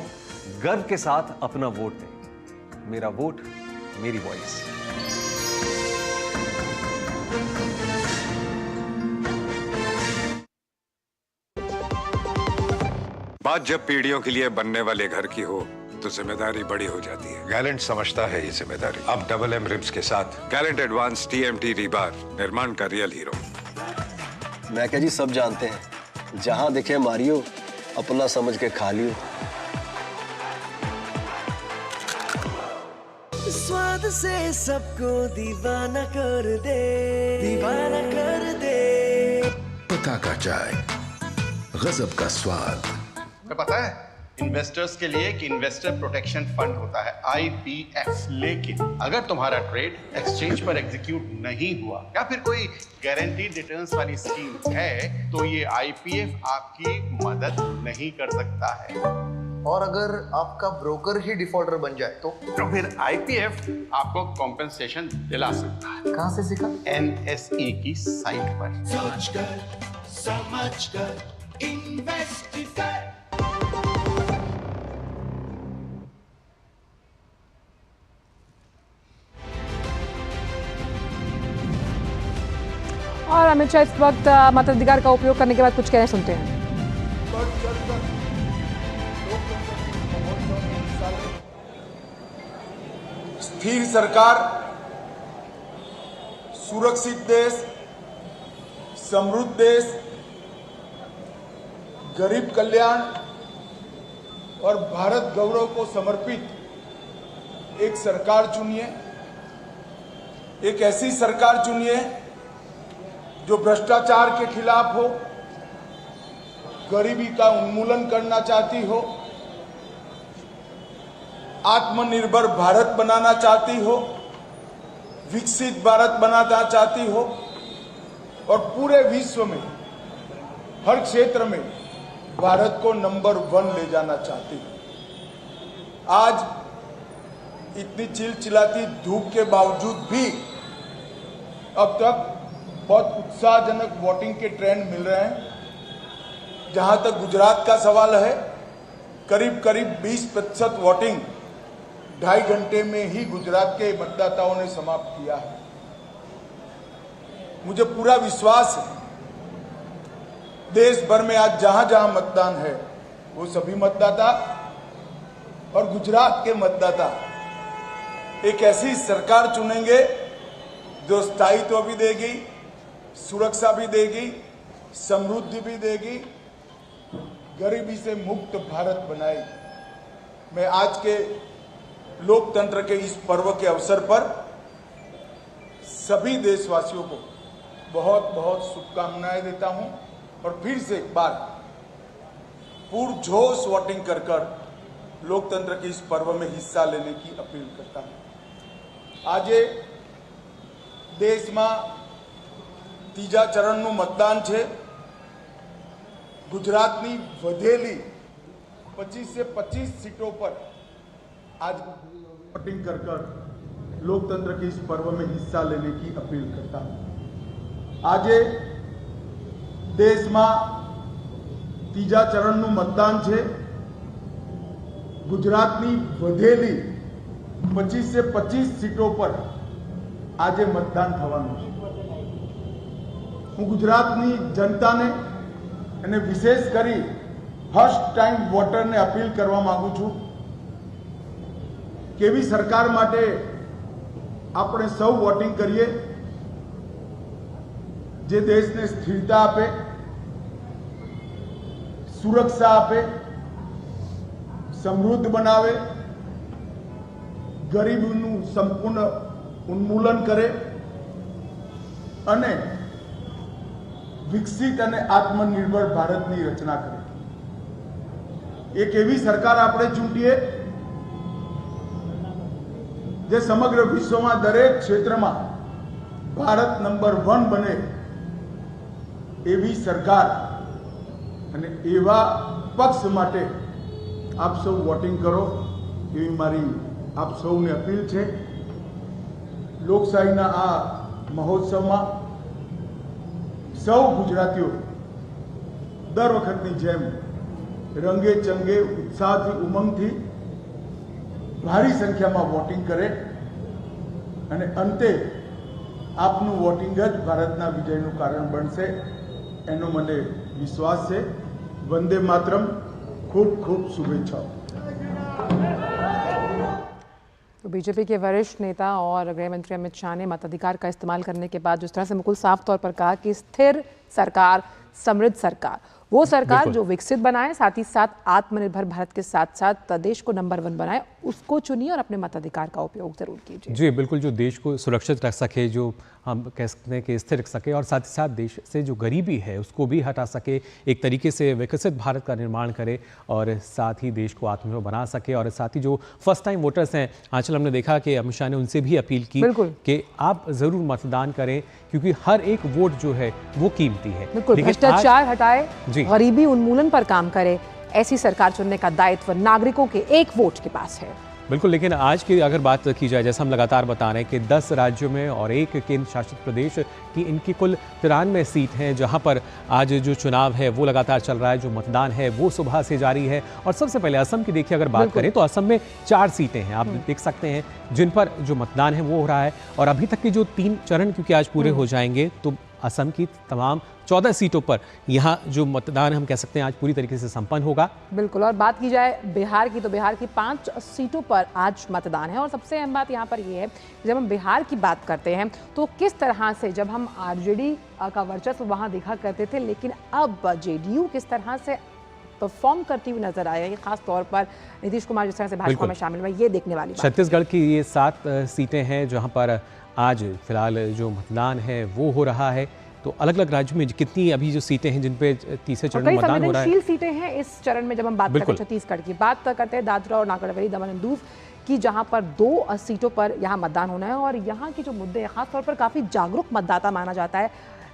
गर्व के साथ अपना वोट दें। मेरा वोट, मेरी वॉइस। बात जब पीढ़ियों के लिए बनने वाले घर की हो तो जिम्मेदारी बड़ी हो जाती है। गैलेंट समझता है ये जिम्मेदारी। अब डबल एम रिब्स के साथ गैलेंट एडवांस TMT रीबार, निर्माण का रियल हीरो। मैं क्या जी सब जानते हैं, जहां देखे मारियो, अपना समझ के खा लियो। स्वाद से सबको दीवाना कर दे, दीवाना कर दे। पता का चाय, गजब का स्वाद। तुम्हें पता है इन्वेस्टर्स के लिए एक इन्वेस्टर प्रोटेक्शन फंड होता है IPF। लेकिन अगर तुम्हारा ट्रेड एक्सचेंज पर एग्जीक्यूट नहीं हुआ या फिर कोई गारंटीड रिटर्न्स वाली स्कीम है, तो ये IPF आपकी मदद नहीं कर सकता है। और अगर आपका ब्रोकर ही डिफॉल्टर बन जाए तो फिर IPF आपको कॉम्पेंसेशन दिला सकता है। कहाँ से सीखा? NSE की साइट पर। सोचकर समझकर इन्वेस्ट कर। और अमित शाह इस वक्त मताधिकार का उपयोग करने के बाद कुछ कहना सुनते हैं। स्थिर सरकार, सुरक्षित देश समृद्ध देश, गरीब कल्याण और भारत गौरव को समर्पित एक सरकार चुनिए। एक ऐसी सरकार चुनिए जो भ्रष्टाचार के खिलाफ हो, गरीबी का उन्मूलन करना चाहती हो, आत्मनिर्भर भारत बनाना चाहती हो, विकसित भारत बनाना चाहती हो और पूरे विश्व में हर क्षेत्र में भारत को नंबर 1 ले जाना चाहती हो। आज इतनी चिलचिलाती धूप के बावजूद भी अब तक बहुत उत्साहजनक वोटिंग के ट्रेंड मिल रहे हैं। जहां तक गुजरात का सवाल है, करीब करीब 20% वोटिंग 2.5 घंटे में ही गुजरात के मतदाताओं ने समाप्त किया है। मुझे पूरा विश्वास है देश भर में आज जहां जहां मतदान है वो सभी मतदाता और गुजरात के मतदाता एक ऐसी सरकार चुनेंगे जो स्थायित्व भी देगी, सुरक्षा भी देगी, समृद्धि भी देगी, गरीबी से मुक्त भारत बनाएगी। मैं आज के लोकतंत्र के इस पर्व के अवसर पर सभी देशवासियों को बहुत बहुत शुभकामनाएं देता हूं और फिर से एक बार पुरजोश वोटिंग कर लोकतंत्र के इस पर्व में हिस्सा लेने की अपील करता हूं। आज देश में तीजा चरणનું मतदान है। गुजरातनी વધેલી 25 से 25 सीटों पर आज वोटिंग कर लोकतंत्र के इस पर्व में हिस्सा लेने की अपील करता हूं। आज देश में तीजा चरणનું मतदान है। गुजरातनी વધેલી 25 से 25 सीटों पर आज मतदान થવાનું છે। હું ગુજરાતની જનતાને અને વિશેષ કરી ફર્સ્ટ ટાઈમ વોટરને અપીલ કરવા માંગુ છું કેવી સરકાર માટે આપણે સૌ વોટિંગ કરીએ જે દેશને સ્થિરતા આપે, સુરક્ષા આપે, સમૃદ્ધ બનાવે, ગરીબીનું સંપૂર્ણ ઉન્મૂલન કરે અને વિકસિત અને આત્મનિર્ભર ભારતની રચના કરે। એક એવી સરકાર આપણે ચૂંટીએ જે સમગ્ર વિશ્વમાં દરેક ક્ષેત્રમાં ભારત નંબર 1 બને એવી સરકાર અને એવા પક્ષ માટે આપ સૌ વોટિંગ કરો એવી મારી આપ સૌને અપીલ છે। લોકશાહીના આ મહોત્સવમાં સૌ ગુજરાતીઓ દર વખતની જેમ રંગે ચંગે ઉત્સાહથી ઉમંગથી ભારી સંખ્યામાં વોટિંગ કરે અને અંતે આપનું વોટિંગ જ ભારતના વિજયનું કારણ બનશે એનો મને વિશ્વાસ છે। વંદે માતરમ। खूब खूब शुभेच्छाओं। तो बीजेपी के वरिष्ठ नेता और गृह मंत्री अमित शाह ने मताधिकार का इस्तेमाल करने के बाद जिस तरह से बिल्कुल साफ तौर पर कहा कि स्थिर सरकार, समृद्ध सरकार, वो सरकार जो विकसित बनाए, साथ ही साथ आत्मनिर्भर भारत के साथ साथ देश को नंबर 1 बनाए, उसको चुनिए और अपने मताधिकार का उपयोग जरूर कीजिए। जी बिल्कुल, जो देश को सुरक्षित रख सके, जो हम कह सकते हैं कि स्थिर रख सके और साथ ही साथ देश से जो गरीबी है उसको भी हटा सके, एक तरीके से विकसित भारत का निर्माण करे और साथ ही देश को आत्मनिर्भर बना सके। और साथ ही जो फर्स्ट टाइम वोटर्स हैं, आंचल हमने देखा कि अमित शाह ने उनसे भी अपील की कि आप ज़रूर मतदान करें क्योंकि हर एक वोट जो है वो कीमती है। भ्रष्टाचार हटाए, गरीबी उन्मूलन पर काम करे, ऐसी सरकार चुनने का दायित्व नागरिकों के एक वोट के पास है। बिल्कुल, लेकिन आज की अगर बात की जाए, जैसा हम लगातार बता रहे हैं कि 10 राज्यों में और 1 केंद्र शासित प्रदेश की इनकी कुल 93 सीट हैं, जहां पर आज जो चुनाव है वो लगातार चल रहा है, जो मतदान है वो सुबह से जारी है। और सबसे पहले असम की देखिए अगर बात करें तो असम में 4 सीटें हैं, आप देख सकते हैं, जिन पर जो मतदान है वो हो रहा है। और अभी तक के जो 3 चरण क्योंकि आज पूरे हो जाएंगे तो असम की तमाम 14 सीटों पर यहाँ जो मतदान हम कह सकते हैं आज पूरी तरीके से संपन्न होगा। बिल्कुल, और बात की जाए बिहार की तो बिहार की 5 सीटों पर आज मतदान है। और सबसे अहम बात यहाँ पर ये है, जब हम बिहार की बात करते हैं तो किस तरह से जब हम आरजेडी का वर्चस्व वहाँ देखा करते थे, लेकिन अब जेडीयू किस तरह से परफॉर्म करती हुई नजर आया है, खास तौर पर नीतीश कुमार जिस तरह से भाजपा में शामिल हुआ, ये देखने वाली बात। छत्तीसगढ़ की ये 7 सीटें हैं जहां पर आज फिलहाल जो मतदान है वो हो रहा है। तो अलग अलग राज्यों में कितनी अभी जो सीटें हैं जिन पे तीसरे चरण में मतदान हो रहा है, सीटें हैं इस चरण में। जब हम बात करते हैं छत्तीसगढ़ की, बात करते हैं दादरा और नागर हवेली, दमन एंड दीव की, जहां पर 2 सीटों पर यहाँ मतदान होना है। और यहाँ की जो मुद्दे हैं, खासतौर पर काफ़ी जागरूक मतदाता माना जाता है,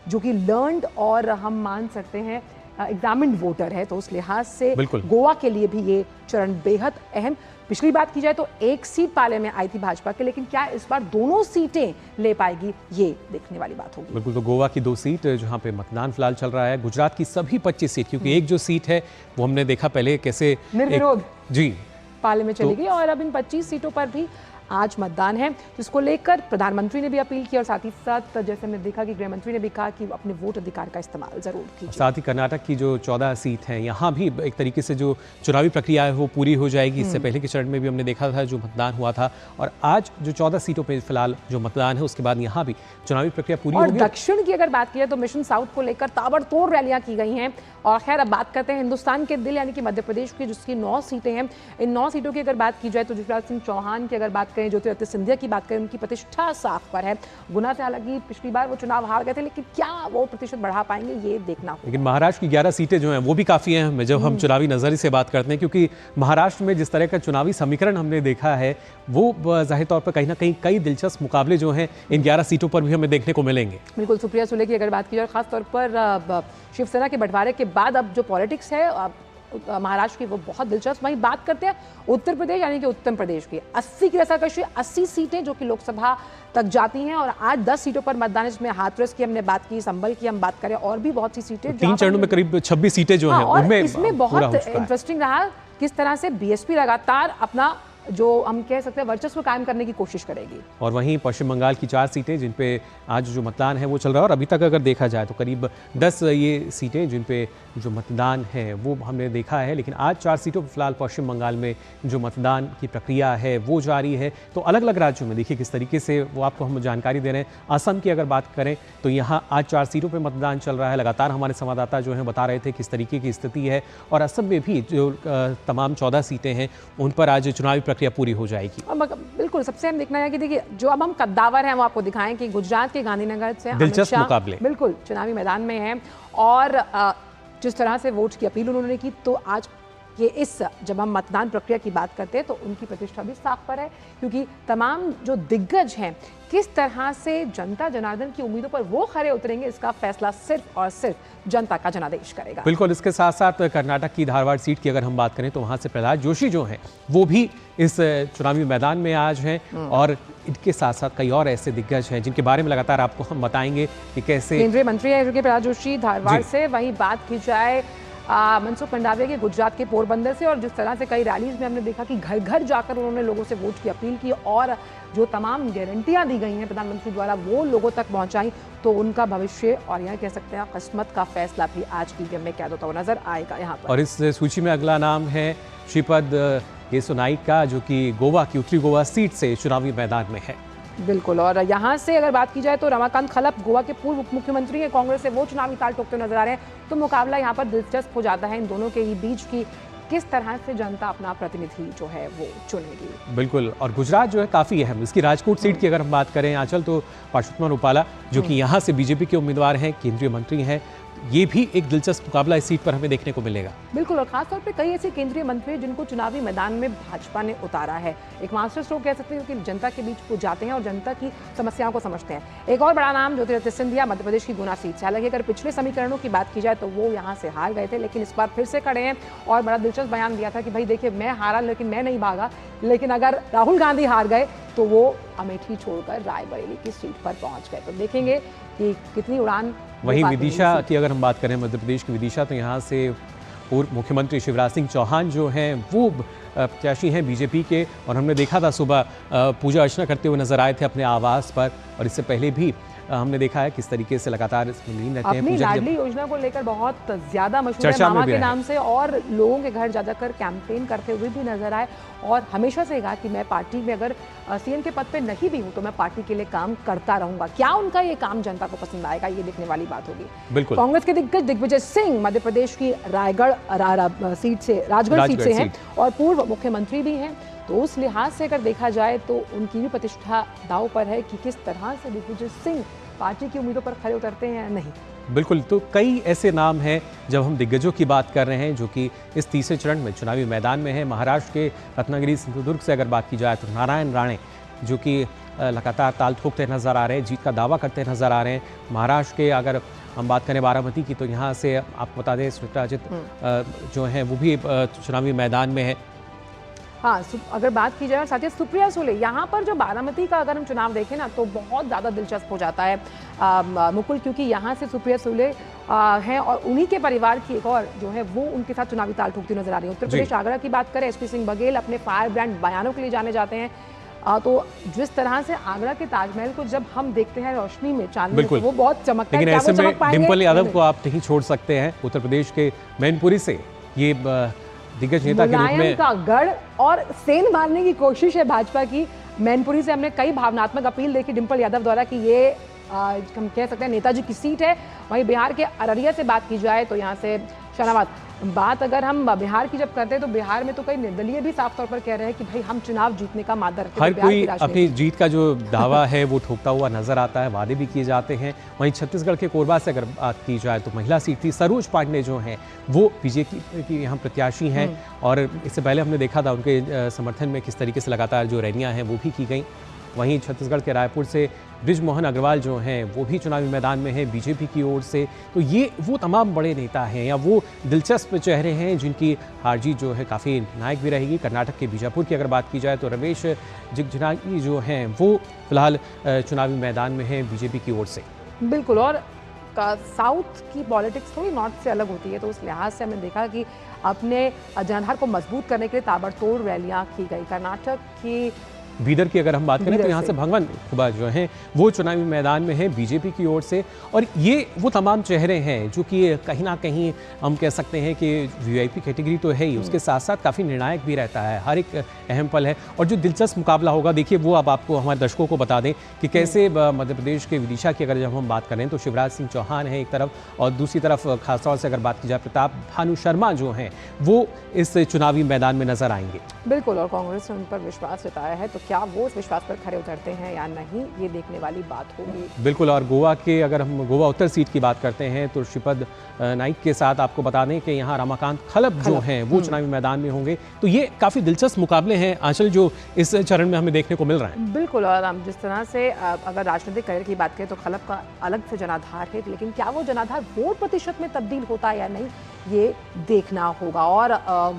जो कि लर्नड और हम मान सकते हैं एग्जामिन्ड वोटर है। तो उस लिहाज से गोवा के लिए भी ये चरण बेहद अहम। पिछली बात की जाए तो 1 सीट पाले में आई थी भाजपा के, लेकिन क्या इस बार दोनों सीटें ले पाएगी, ये देखने वाली बात होगी। बिल्कुल, तो गोवा की 2 सीट जहां पे मतदान फिलहाल चल रहा है। गुजरात की सभी 25 सीट, क्योंकि एक जो सीट है वो हमने देखा पहले कैसे निर्विरोध जी पाले में चली गई, और अब इन 25 सीटों पर भी आज मतदान है, जिसको लेकर प्रधानमंत्री ने भी अपील की और साथ ही साथ जैसे हमने देखा कि गृह मंत्री ने भी कहा कि अपने वोट अधिकार का इस्तेमाल जरूर कीजिए। साथ ही कर्नाटक की जो 14 सीट हैं यहाँ भी एक तरीके से जो चुनावी प्रक्रिया है वो पूरी हो जाएगी। इससे पहले के चरण में भी हमने देखा था जो मतदान हुआ था, और आज जो 14 सीटों पर फिलहाल जो मतदान है उसके बाद यहाँ भी चुनावी प्रक्रिया पूरी होगी। और दक्षिण की अगर बात की जाए तो मिशन साउथ को लेकर ताबड़तोड़ रैलियां की गई हैं। और खैर अब बात करते हैं हिंदुस्तान के दिल यानी कि मध्य प्रदेश की, जिसकी 9 सीटें हैं। इन 9 सीटों की अगर बात की जाए तो शिवराज सिंह चौहान की अगर बात करें, ज्योतिरादित्य सिंधिया की बात करें, उनकी प्रतिष्ठा साफ पर है। गुना से हालांकि पिछली बार वो चुनाव हार गए थे, लेकिन क्या वो प्रतिशत बढ़ा पाएंगे, ये देखना होगा। लेकिन महाराष्ट्र की 11 सीटें जो हैं वो भी काफ़ी अहम है जब हम चुनावी नज़रिए से बात करते हैं, क्योंकि महाराष्ट्र में जिस तरह का चुनावी समीकरण हमने देखा है वो जाहिर तौर पर कहीं ना कहीं कई दिलचस्प मुकाबले जो हैं इन 11 सीटों पर भी हमें देखने को मिलेंगे। बिल्कुल, सुप्रिया सुले की अगर बात की जाए, खासतौर पर शिवसेना के बंटवारे के बाद अब जो पॉलिटिक्स है महाराष्ट्र की वो बहुत दिलचस्प। वहीं बात करते हैं उत्तर प्रदेश यानी कि उत्तर प्रदेश की 80 की रसाकशी, 80 सीटें जो कि लोकसभा तक जाती हैं। और आज 10 सीटों पर मतदान, इसमें हाथरस की हमने बात की, संभल की हम बात करें, और भी बहुत सी सीटें 3 चरणों में करीब 26 सीटें जो हैं उनमें इसमें बहुत इंटरेस्टिंग रहा किस तरह से बीएसपी लगातार अपना जो हम कह सकते हैं वर्चस्व कायम करने की कोशिश करेगी। और वहीं पश्चिम बंगाल की 4 सीटें जिन पे आज जो मतदान है वो चल रहा है, और अभी तक अगर देखा जाए तो करीब 10 ये सीटें जिन पे जो मतदान है वो हमने देखा है। लेकिन आज 4 सीटों पर फिलहाल पश्चिम बंगाल में जो मतदान की प्रक्रिया है वो जारी है। तो अलग अलग राज्यों में देखिए किस तरीके से वो आपको हम जानकारी दे रहे हैं। असम की अगर बात करें तो यहाँ आज 4 सीटों पर मतदान चल रहा है। लगातार हमारे संवाददाता जो हैं बता रहे थे किस तरीके की स्थिति है, और असम में भी जो तमाम 14 सीटें हैं उन पर आज चुनावी प्रक्रिया पूरी हो जाएगी। बिल्कुल, सबसे हम देखना है कि देखिए जो अब हम कद्दावर हैं वो आपको दिखाएं कि गुजरात के गांधीनगर से दिलचस्प मुकाबले बिल्कुल चुनावी मैदान में हैं, और जिस तरह से वोट की अपील उन्होंने की, तो आज ये इस जब हम मतदान प्रक्रिया की बात करते हैं तो उनकी प्रतिष्ठा भी साख पर है, क्योंकि तमाम जो दिग्गज हैं किस तरह से जनता जनार्दन की उम्मीदों पर वो खरे उतरेंगे, इसका फैसला सिर्फ और सिर्फ जनता का जनादेश करेगा। बिल्कुल, इसके साथ साथ कर्नाटक की धारवाड़ सीट की अगर हम बात करें तो वहां से प्रहलाद जोशी जो हैं वो भी इस चुनावी मैदान में आज हैं, और इनके साथ साथ कई और ऐसे दिग्गज हैं जिनके बारे में लगातार आपको हम बताएंगे कि कैसे। केंद्रीय मंत्री हैं प्रहलाद जोशी धारवाड़ से। वहीं बात की जाए मनसुख मंडाविया के गुजरात के पोरबंदर से, और जिस तरह से कई रैलीज में हमने देखा कि घर घर जाकर उन्होंने लोगों से वोट की अपील की, और जो तमाम गारंटियां दी गई हैं प्रधानमंत्री द्वारा वो लोगों तक पहुंचाई, तो उनका भविष्य और यह कह सकते हैं किस्मत का फैसला भी आज की गेम में कैद होता हुआ नजर आएगा यहाँ पर। और इस सूची में अगला नाम है श्रीपद येसो नाइक का, जो कि गोवा की उत्तरी गोवा सीट से चुनावी मैदान में है। बिल्कुल, और यहाँ से अगर बात की जाए तो रमाकांत खलप गोवा के पूर्व उप मुख्यमंत्री हैं, कांग्रेस से वो चुनावी ताल ठोकते नजर आ रहे हैं। तो मुकाबला यहाँ पर दिलचस्प हो जाता है इन दोनों के ही बीच की, किस तरह से जनता अपना प्रतिनिधि जो है वो चुनेगी। बिल्कुल, और गुजरात जो है काफ़ी अहम, इसकी राजकोट सीट की अगर हम बात करें आंचल, तो पार्षोत्तम रूपाला जो कि यहाँ से बीजेपी के उम्मीदवार हैं, केंद्रीय मंत्री हैं, ये भी एक दिलचस्प मुकाबला इस सीट पर हमें देखने को मिलेगा। बिल्कुल, और खासतौर पे कई ऐसे केंद्रीय मंत्री हैं जिनको चुनावी मैदान में भाजपा ने उतारा है। एक मास्टर स्ट्रोक कह सकते हैं, क्योंकि जनता के बीच वो जाते हैं और जनता की समस्याओं को समझते हैं। एक और बड़ा नाम ज्योतिरादित्य सिंधिया मध्य प्रदेश की गुना सीट से। हालांकि अगर पिछले समीकरणों की बात की जाए तो वो यहाँ से हार गए थे, लेकिन इस बार फिर से खड़े हैं, और बड़ा दिलचस्प बयान दिया था कि भाई देखिए मैं हारा लेकिन मैं नहीं भागा, लेकिन अगर राहुल गांधी हार गए तो वो अमेठी छोड़कर रायबरेली की सीट पर पहुंच गए। तो देखेंगे कि कितनी उड़ान। वहीं विदिशा की अगर हम बात करें, मध्य प्रदेश की विदिशा, तो यहाँ से पूर्व मुख्यमंत्री शिवराज सिंह चौहान जो हैं वो प्रत्याशी हैं बीजेपी के, और हमने देखा था सुबह पूजा अर्चना करते हुए नजर आए थे अपने आवास पर, और इससे पहले भी हमने देखा है किस तरीके से लगातार इसमें लीन रहते हैं। अपनी पूजा की लाडली योजना को लेकर बहुत ज्यादा मशहूर है, चर्चा में मामा भी के रहे। नाम से, और लोगों के घर जा जाकर कैंपेन करते हुए भी नजर आए और हमेशा से कहा कि मैं पार्टी में अगर सीएम के पद पे नहीं भी हूं तो मैं पार्टी के लिए काम करता रहूंगा। क्या उनका ये काम जनता को पसंद आएगा, ये देखने वाली बात होगी। बिल्कुल। कांग्रेस के दिग्गज दिग्विजय सिंह मध्य प्रदेश की राजगढ़ सीट से हैं और पूर्व मुख्यमंत्री भी हैं, तो उस लिहाज से अगर देखा जाए तो उनकी भी प्रतिष्ठा दांव पर है कि किस तरह से दिग्विजय सिंह पार्टी की उम्मीदों पर खरे उतरते हैं या नहीं। बिल्कुल, तो कई ऐसे नाम हैं जब हम दिग्गजों की बात कर रहे हैं जो कि इस तीसरे चरण में चुनावी मैदान में है। महाराष्ट्र के रत्नागिरी सिंधुदुर्ग से अगर बात की जाए तो नारायण राणे जो कि लगातार ताल ठोकते नजर आ रहे हैं, जीत का दावा करते नजर आ रहे हैं। महाराष्ट्र के अगर हम बात करें बारामती की तो यहाँ से आपको बता दें स्मिताजित जो हैं वो भी चुनावी मैदान में है। हाँ, अगर बात की जाए साथ ही सुप्रिया सुले, यहाँ पर जो बारामती का अगर हम चुनाव देखें ना तो बहुत ज़्यादा दिलचस्प हो जाता है मुकुल, क्योंकि यहाँ से सुप्रिया सुले हैं और उन्हीं के परिवार की एक और जो है वो उनके साथ चुनावी ताल ठोकती नजर आ रही है। उत्तर प्रदेश आगरा की बात करें, एसपी सिंह बघेल अपने फायर ब्रांड बयानों के लिए जाने जाते हैं, तो जिस तरह से आगरा के ताजमहल को जब हम देखते हैं रोशनी में, चांदनी में, तो वो बहुत चमकता है। लेकिन ऐसे में डिंपल यादव को आप नहीं छोड़ सकते हैं। उत्तर प्रदेश के मैनपुरी से ये दिग्गज नेता के रूप में का गढ़ और सेंध मारने की कोशिश है भाजपा की। मैनपुरी से हमने कई भावनात्मक अपील देखी डिंपल यादव द्वारा कि ये हम कह सकते हैं नेताजी की सीट है। वहीं बिहार के अररिया से बात की जाए तो यहाँ से शाहनवाज, बात अगर हम बिहार की जब करते हैं तो बिहार में तो कई निर्दलीय भी साफ तौर पर कह रहे हैं कि भाई हम चुनाव जीतने का मादा रखते हैं। हर कोई अपनी जीत का जो दावा है वो ठोकता हुआ नजर आता है, वादे भी किए जाते हैं। वहीं छत्तीसगढ़ के कोरबा से अगर बात की जाए तो महिला सीट थी, सरोज पांडे जो हैं वो बीजेपी की यहाँ प्रत्याशी हैं और इससे पहले हमने देखा था उनके समर्थन में किस तरीके से लगातार जो रैलियाँ हैं वो भी की गई। वहीं छत्तीसगढ़ के रायपुर से बृजमोहन अग्रवाल जो हैं वो भी चुनावी मैदान में हैं बीजेपी की ओर से। तो ये वो तमाम बड़े नेता हैं या वो दिलचस्प चेहरे हैं जिनकी हार जीत जो है काफ़ी निर्णायक भी रहेगी। कर्नाटक के बीजापुर की अगर बात की जाए तो रमेश जिगजिणागी जो हैं वो फिलहाल चुनावी मैदान में हैं बीजेपी की ओर से। बिल्कुल, और साउथ की पॉलिटिक्स थोड़ी नॉर्थ से अलग होती है, तो उस लिहाज से हमने देखा कि अपने जनाधार को मजबूत करने के लिए ताबड़तोड़ रैलियाँ की गई। कर्नाटक की बीदर की अगर हम बात करें तो यहाँ से भगवान खुबा जो हैं वो चुनावी मैदान में हैं बीजेपी की ओर से। और ये वो तमाम चेहरे हैं जो कि कहीं ना कहीं हम कह सकते हैं कि वीआईपी कैटेगरी तो है ही, उसके साथ साथ काफ़ी निर्णायक भी रहता है, हर एक अहम पल है। और जो दिलचस्प मुकाबला होगा देखिए वो अब आपको हमारे दर्शकों को बता दें कि कैसे मध्य प्रदेश के विदिशा की अगर जब हम बात करें तो शिवराज सिंह चौहान है एक तरफ और दूसरी तरफ खासतौर से अगर बात की जाए प्रताप भानु शर्मा जो हैं वो इस चुनावी मैदान में नजर आएंगे। बिल्कुल, और कांग्रेस ने उन पर विश्वास जताया है, तो क्या वो उस विश्वास पर खरे उतरते हैं या नहीं, ये देखने वाली बात होगी। बिल्कुल, और गोवा के अगर हम गोवा उत्तर सीट की बात करते हैं तो श्रीपद नाइक के साथ आपको बता दें कि यहाँ रमाकांत खलप जो हैं वो चुनावी मैदान में होंगे। तो ये काफ़ी दिलचस्प मुकाबले हैं आंचल जो इस चरण में हमें देखने को मिल रहा है। बिल्कुल, और हम जिस तरह से अगर राजनीतिक करियर की बात करें तो खलप का अलग से जनाधार है, लेकिन क्या वो जनाधार वोट प्रतिशत में तब्दील होता है या नहीं, ये देखना होगा। और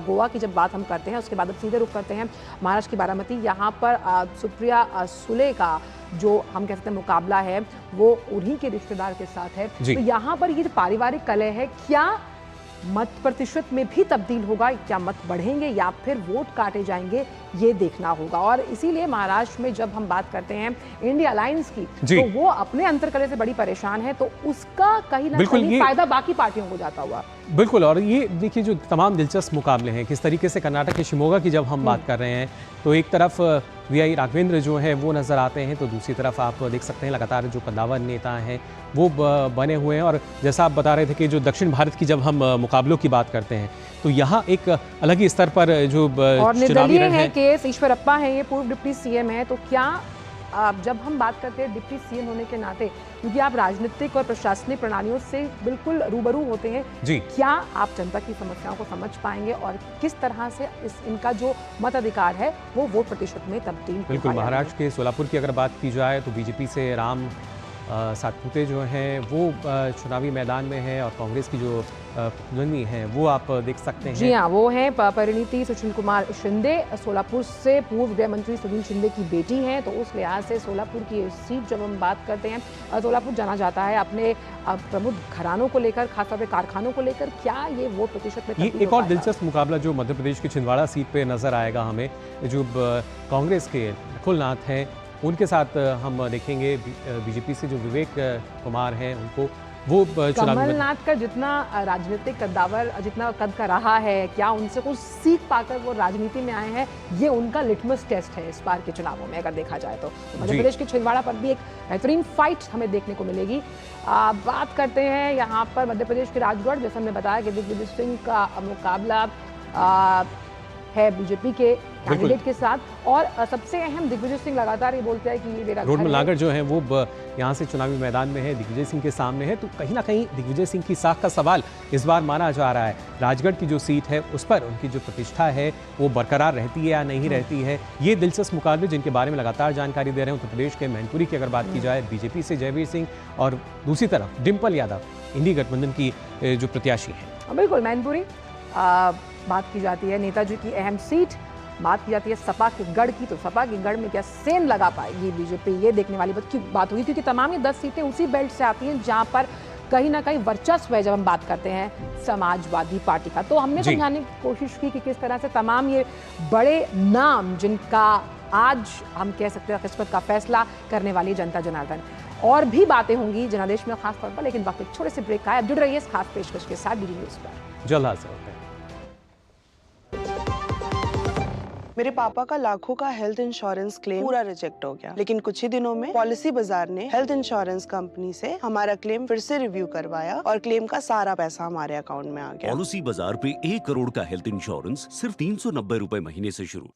गोवा की जब बात हम करते हैं उसके बाद अब सीधे रुख करते हैं महाराष्ट्र की बारामती। यहाँ पर सुप्रिया सुले का जो हम कह सकते हैं मुकाबला है वो उन्हीं के रिश्तेदार के साथ है। तो यहाँ पर ये जो पारिवारिक कलह है, क्या मत प्रतिशत में भी तब्दील होगा, क्या मत बढ़ेंगे या फिर वोट काटे जाएंगे, ये देखना होगा। और इसीलिए महाराष्ट्र में जब हम बात करते हैं इंडिया अलायंस की तो वो अपने अंतरकलह से बड़ी परेशान है, तो उसका कहीं ना कहीं फायदा बाकी पार्टियों को जाता हुआ। बिल्कुल, और ये देखिए जो तमाम दिलचस्प मुकाबले हैं किस तरीके से कर्नाटक के शिमोगा की जब हम बात कर रहे हैं तो एक तरफ वीआई राघवेंद्र जो है वो नज़र आते हैं, तो दूसरी तरफ आप देख सकते हैं लगातार जो कद्दावर नेता हैं वो बने हुए हैं। और जैसा आप बता रहे थे कि जो दक्षिण भारत की जब हम मुकाबलों की बात करते हैं तो यहाँ एक अलग ही स्तर पर जो चुनावी रण है के ईश्वरप्पा है, ये पूर्व डिप्टी सीएम है। तो क्या जब हम बात करते हैं डिप्टी सीएम होने के नाते, क्योंकि आप राजनीतिक और प्रशासनिक प्रणालियों से बिल्कुल रूबरू होते हैं, क्या आप जनता की समस्याओं को समझ पाएंगे और किस तरह से इनका जो मताधिकार है वो वोट प्रतिशत में तब्दील होगा? बिल्कुल, महाराष्ट्र के सोलापुर की अगर बात की जाए तो बीजेपी से राम सातपुते जो हैं वो चुनावी मैदान में हैं और कांग्रेस की जो प्रतिद्वंदी हैं वो आप देख सकते हैं। जी हाँ, वो हैं परिणीति सुशील कुमार शिंदे, सोलापुर से पूर्व गृह मंत्री सुनील शिंदे की बेटी हैं। तो उस लिहाज से सोलापुर की सीट जब हम बात करते हैं, सोलापुर जाना जाता है अपने प्रमुख घरानों को लेकर, खासतौर पर कारखानों को लेकर, क्या ये वोट प्रतिशत में? ये एक और दिलचस्प मुकाबला जो मध्य प्रदेश की छिंदवाड़ा सीट पे नजर आएगा हमें, जो कांग्रेस के नकुल नाथ हैं उनके साथ हम देखेंगे बीजेपी से जो विवेक कुमार हैं उनको वो कमलनाथ का जितना राजनीतिक कद्दावर जितना कद का रहा है, क्या उनसे कुछ सीख पाकर वो राजनीति में आए हैं, ये उनका लिटमस टेस्ट है इस बार के चुनावों में अगर देखा जाए तो। मध्य प्रदेश के छिंदवाड़ा पर भी एक बेहतरीन फाइट हमें देखने को मिलेगी। बात करते हैं यहाँ पर मध्य प्रदेश के राजगढ़, जैसा हमने बताया कि दिग्विजय सिंह का मुकाबला है बीजेपी के कैंडिडेट के साथ, और सबसे अहम दिग्विजय सिंह लगातार ये बोलते हैं कि ये मेरा रोडमल नागर जो है वो यहाँ से चुनावी मैदान में है, दिग्विजय सिंह के सामने है, तो कहीं ना कहीं दिग्विजय सिंह की साख का सवाल इस बार माना जा रहा है। राजगढ़ की जो सीट है उस पर उनकी जो प्रतिष्ठा है वो बरकरार रहती है या नहीं रहती है, ये दिलचस्प मुकाबले जिनके बारे में लगातार जानकारी दे रहे हैं। उत्तर प्रदेश के मैनपुरी की अगर बात की जाए, बीजेपी से जयवीर सिंह और दूसरी तरफ डिम्पल यादव इंडी गठबंधन की जो प्रत्याशी है। बिल्कुल मैनपुरी बात की जाती है, नेताजी की अहम सीट बात की जाती है, सपा के गढ़ की, तो सपा के गढ़ में क्या सेंध लगा पाएगी बीजेपी, ये देखने वाली बात होगी, क्योंकि तमाम ये 10 सीटें उसी बेल्ट से आती हैं जहां पर कहीं ना कहीं वर्चस्व है। जब हम बात करते हैं समाजवादी पार्टी का, तो हमने समझाने की कोशिश की कि किस तरह से तमाम ये बड़े नाम जिनका आज हम कह सकते हैं किस्मत का फैसला करने वाली जनता जनार्दन, और भी बातें होंगी जनादेश में खास तौर पर, लेकिन वक्त एक छोटे से ब्रेक का है। अब जुड़ रही है इस खास पेशकश के साथ डीडी न्यूज़ पर। जल्द हाजिर होते हैं। मेरे पापा का लाखों का हेल्थ इंश्योरेंस क्लेम पूरा रिजेक्ट हो गया, लेकिन कुछ ही दिनों में पॉलिसी बाजार ने हेल्थ इंश्योरेंस कंपनी से हमारा क्लेम फिर से रिव्यू करवाया और क्लेम का सारा पैसा हमारे अकाउंट में आ गया। पॉलिसी बाजार पे 1 करोड़ का हेल्थ इंश्योरेंस सिर्फ 390 रुपए महीने से शुरू।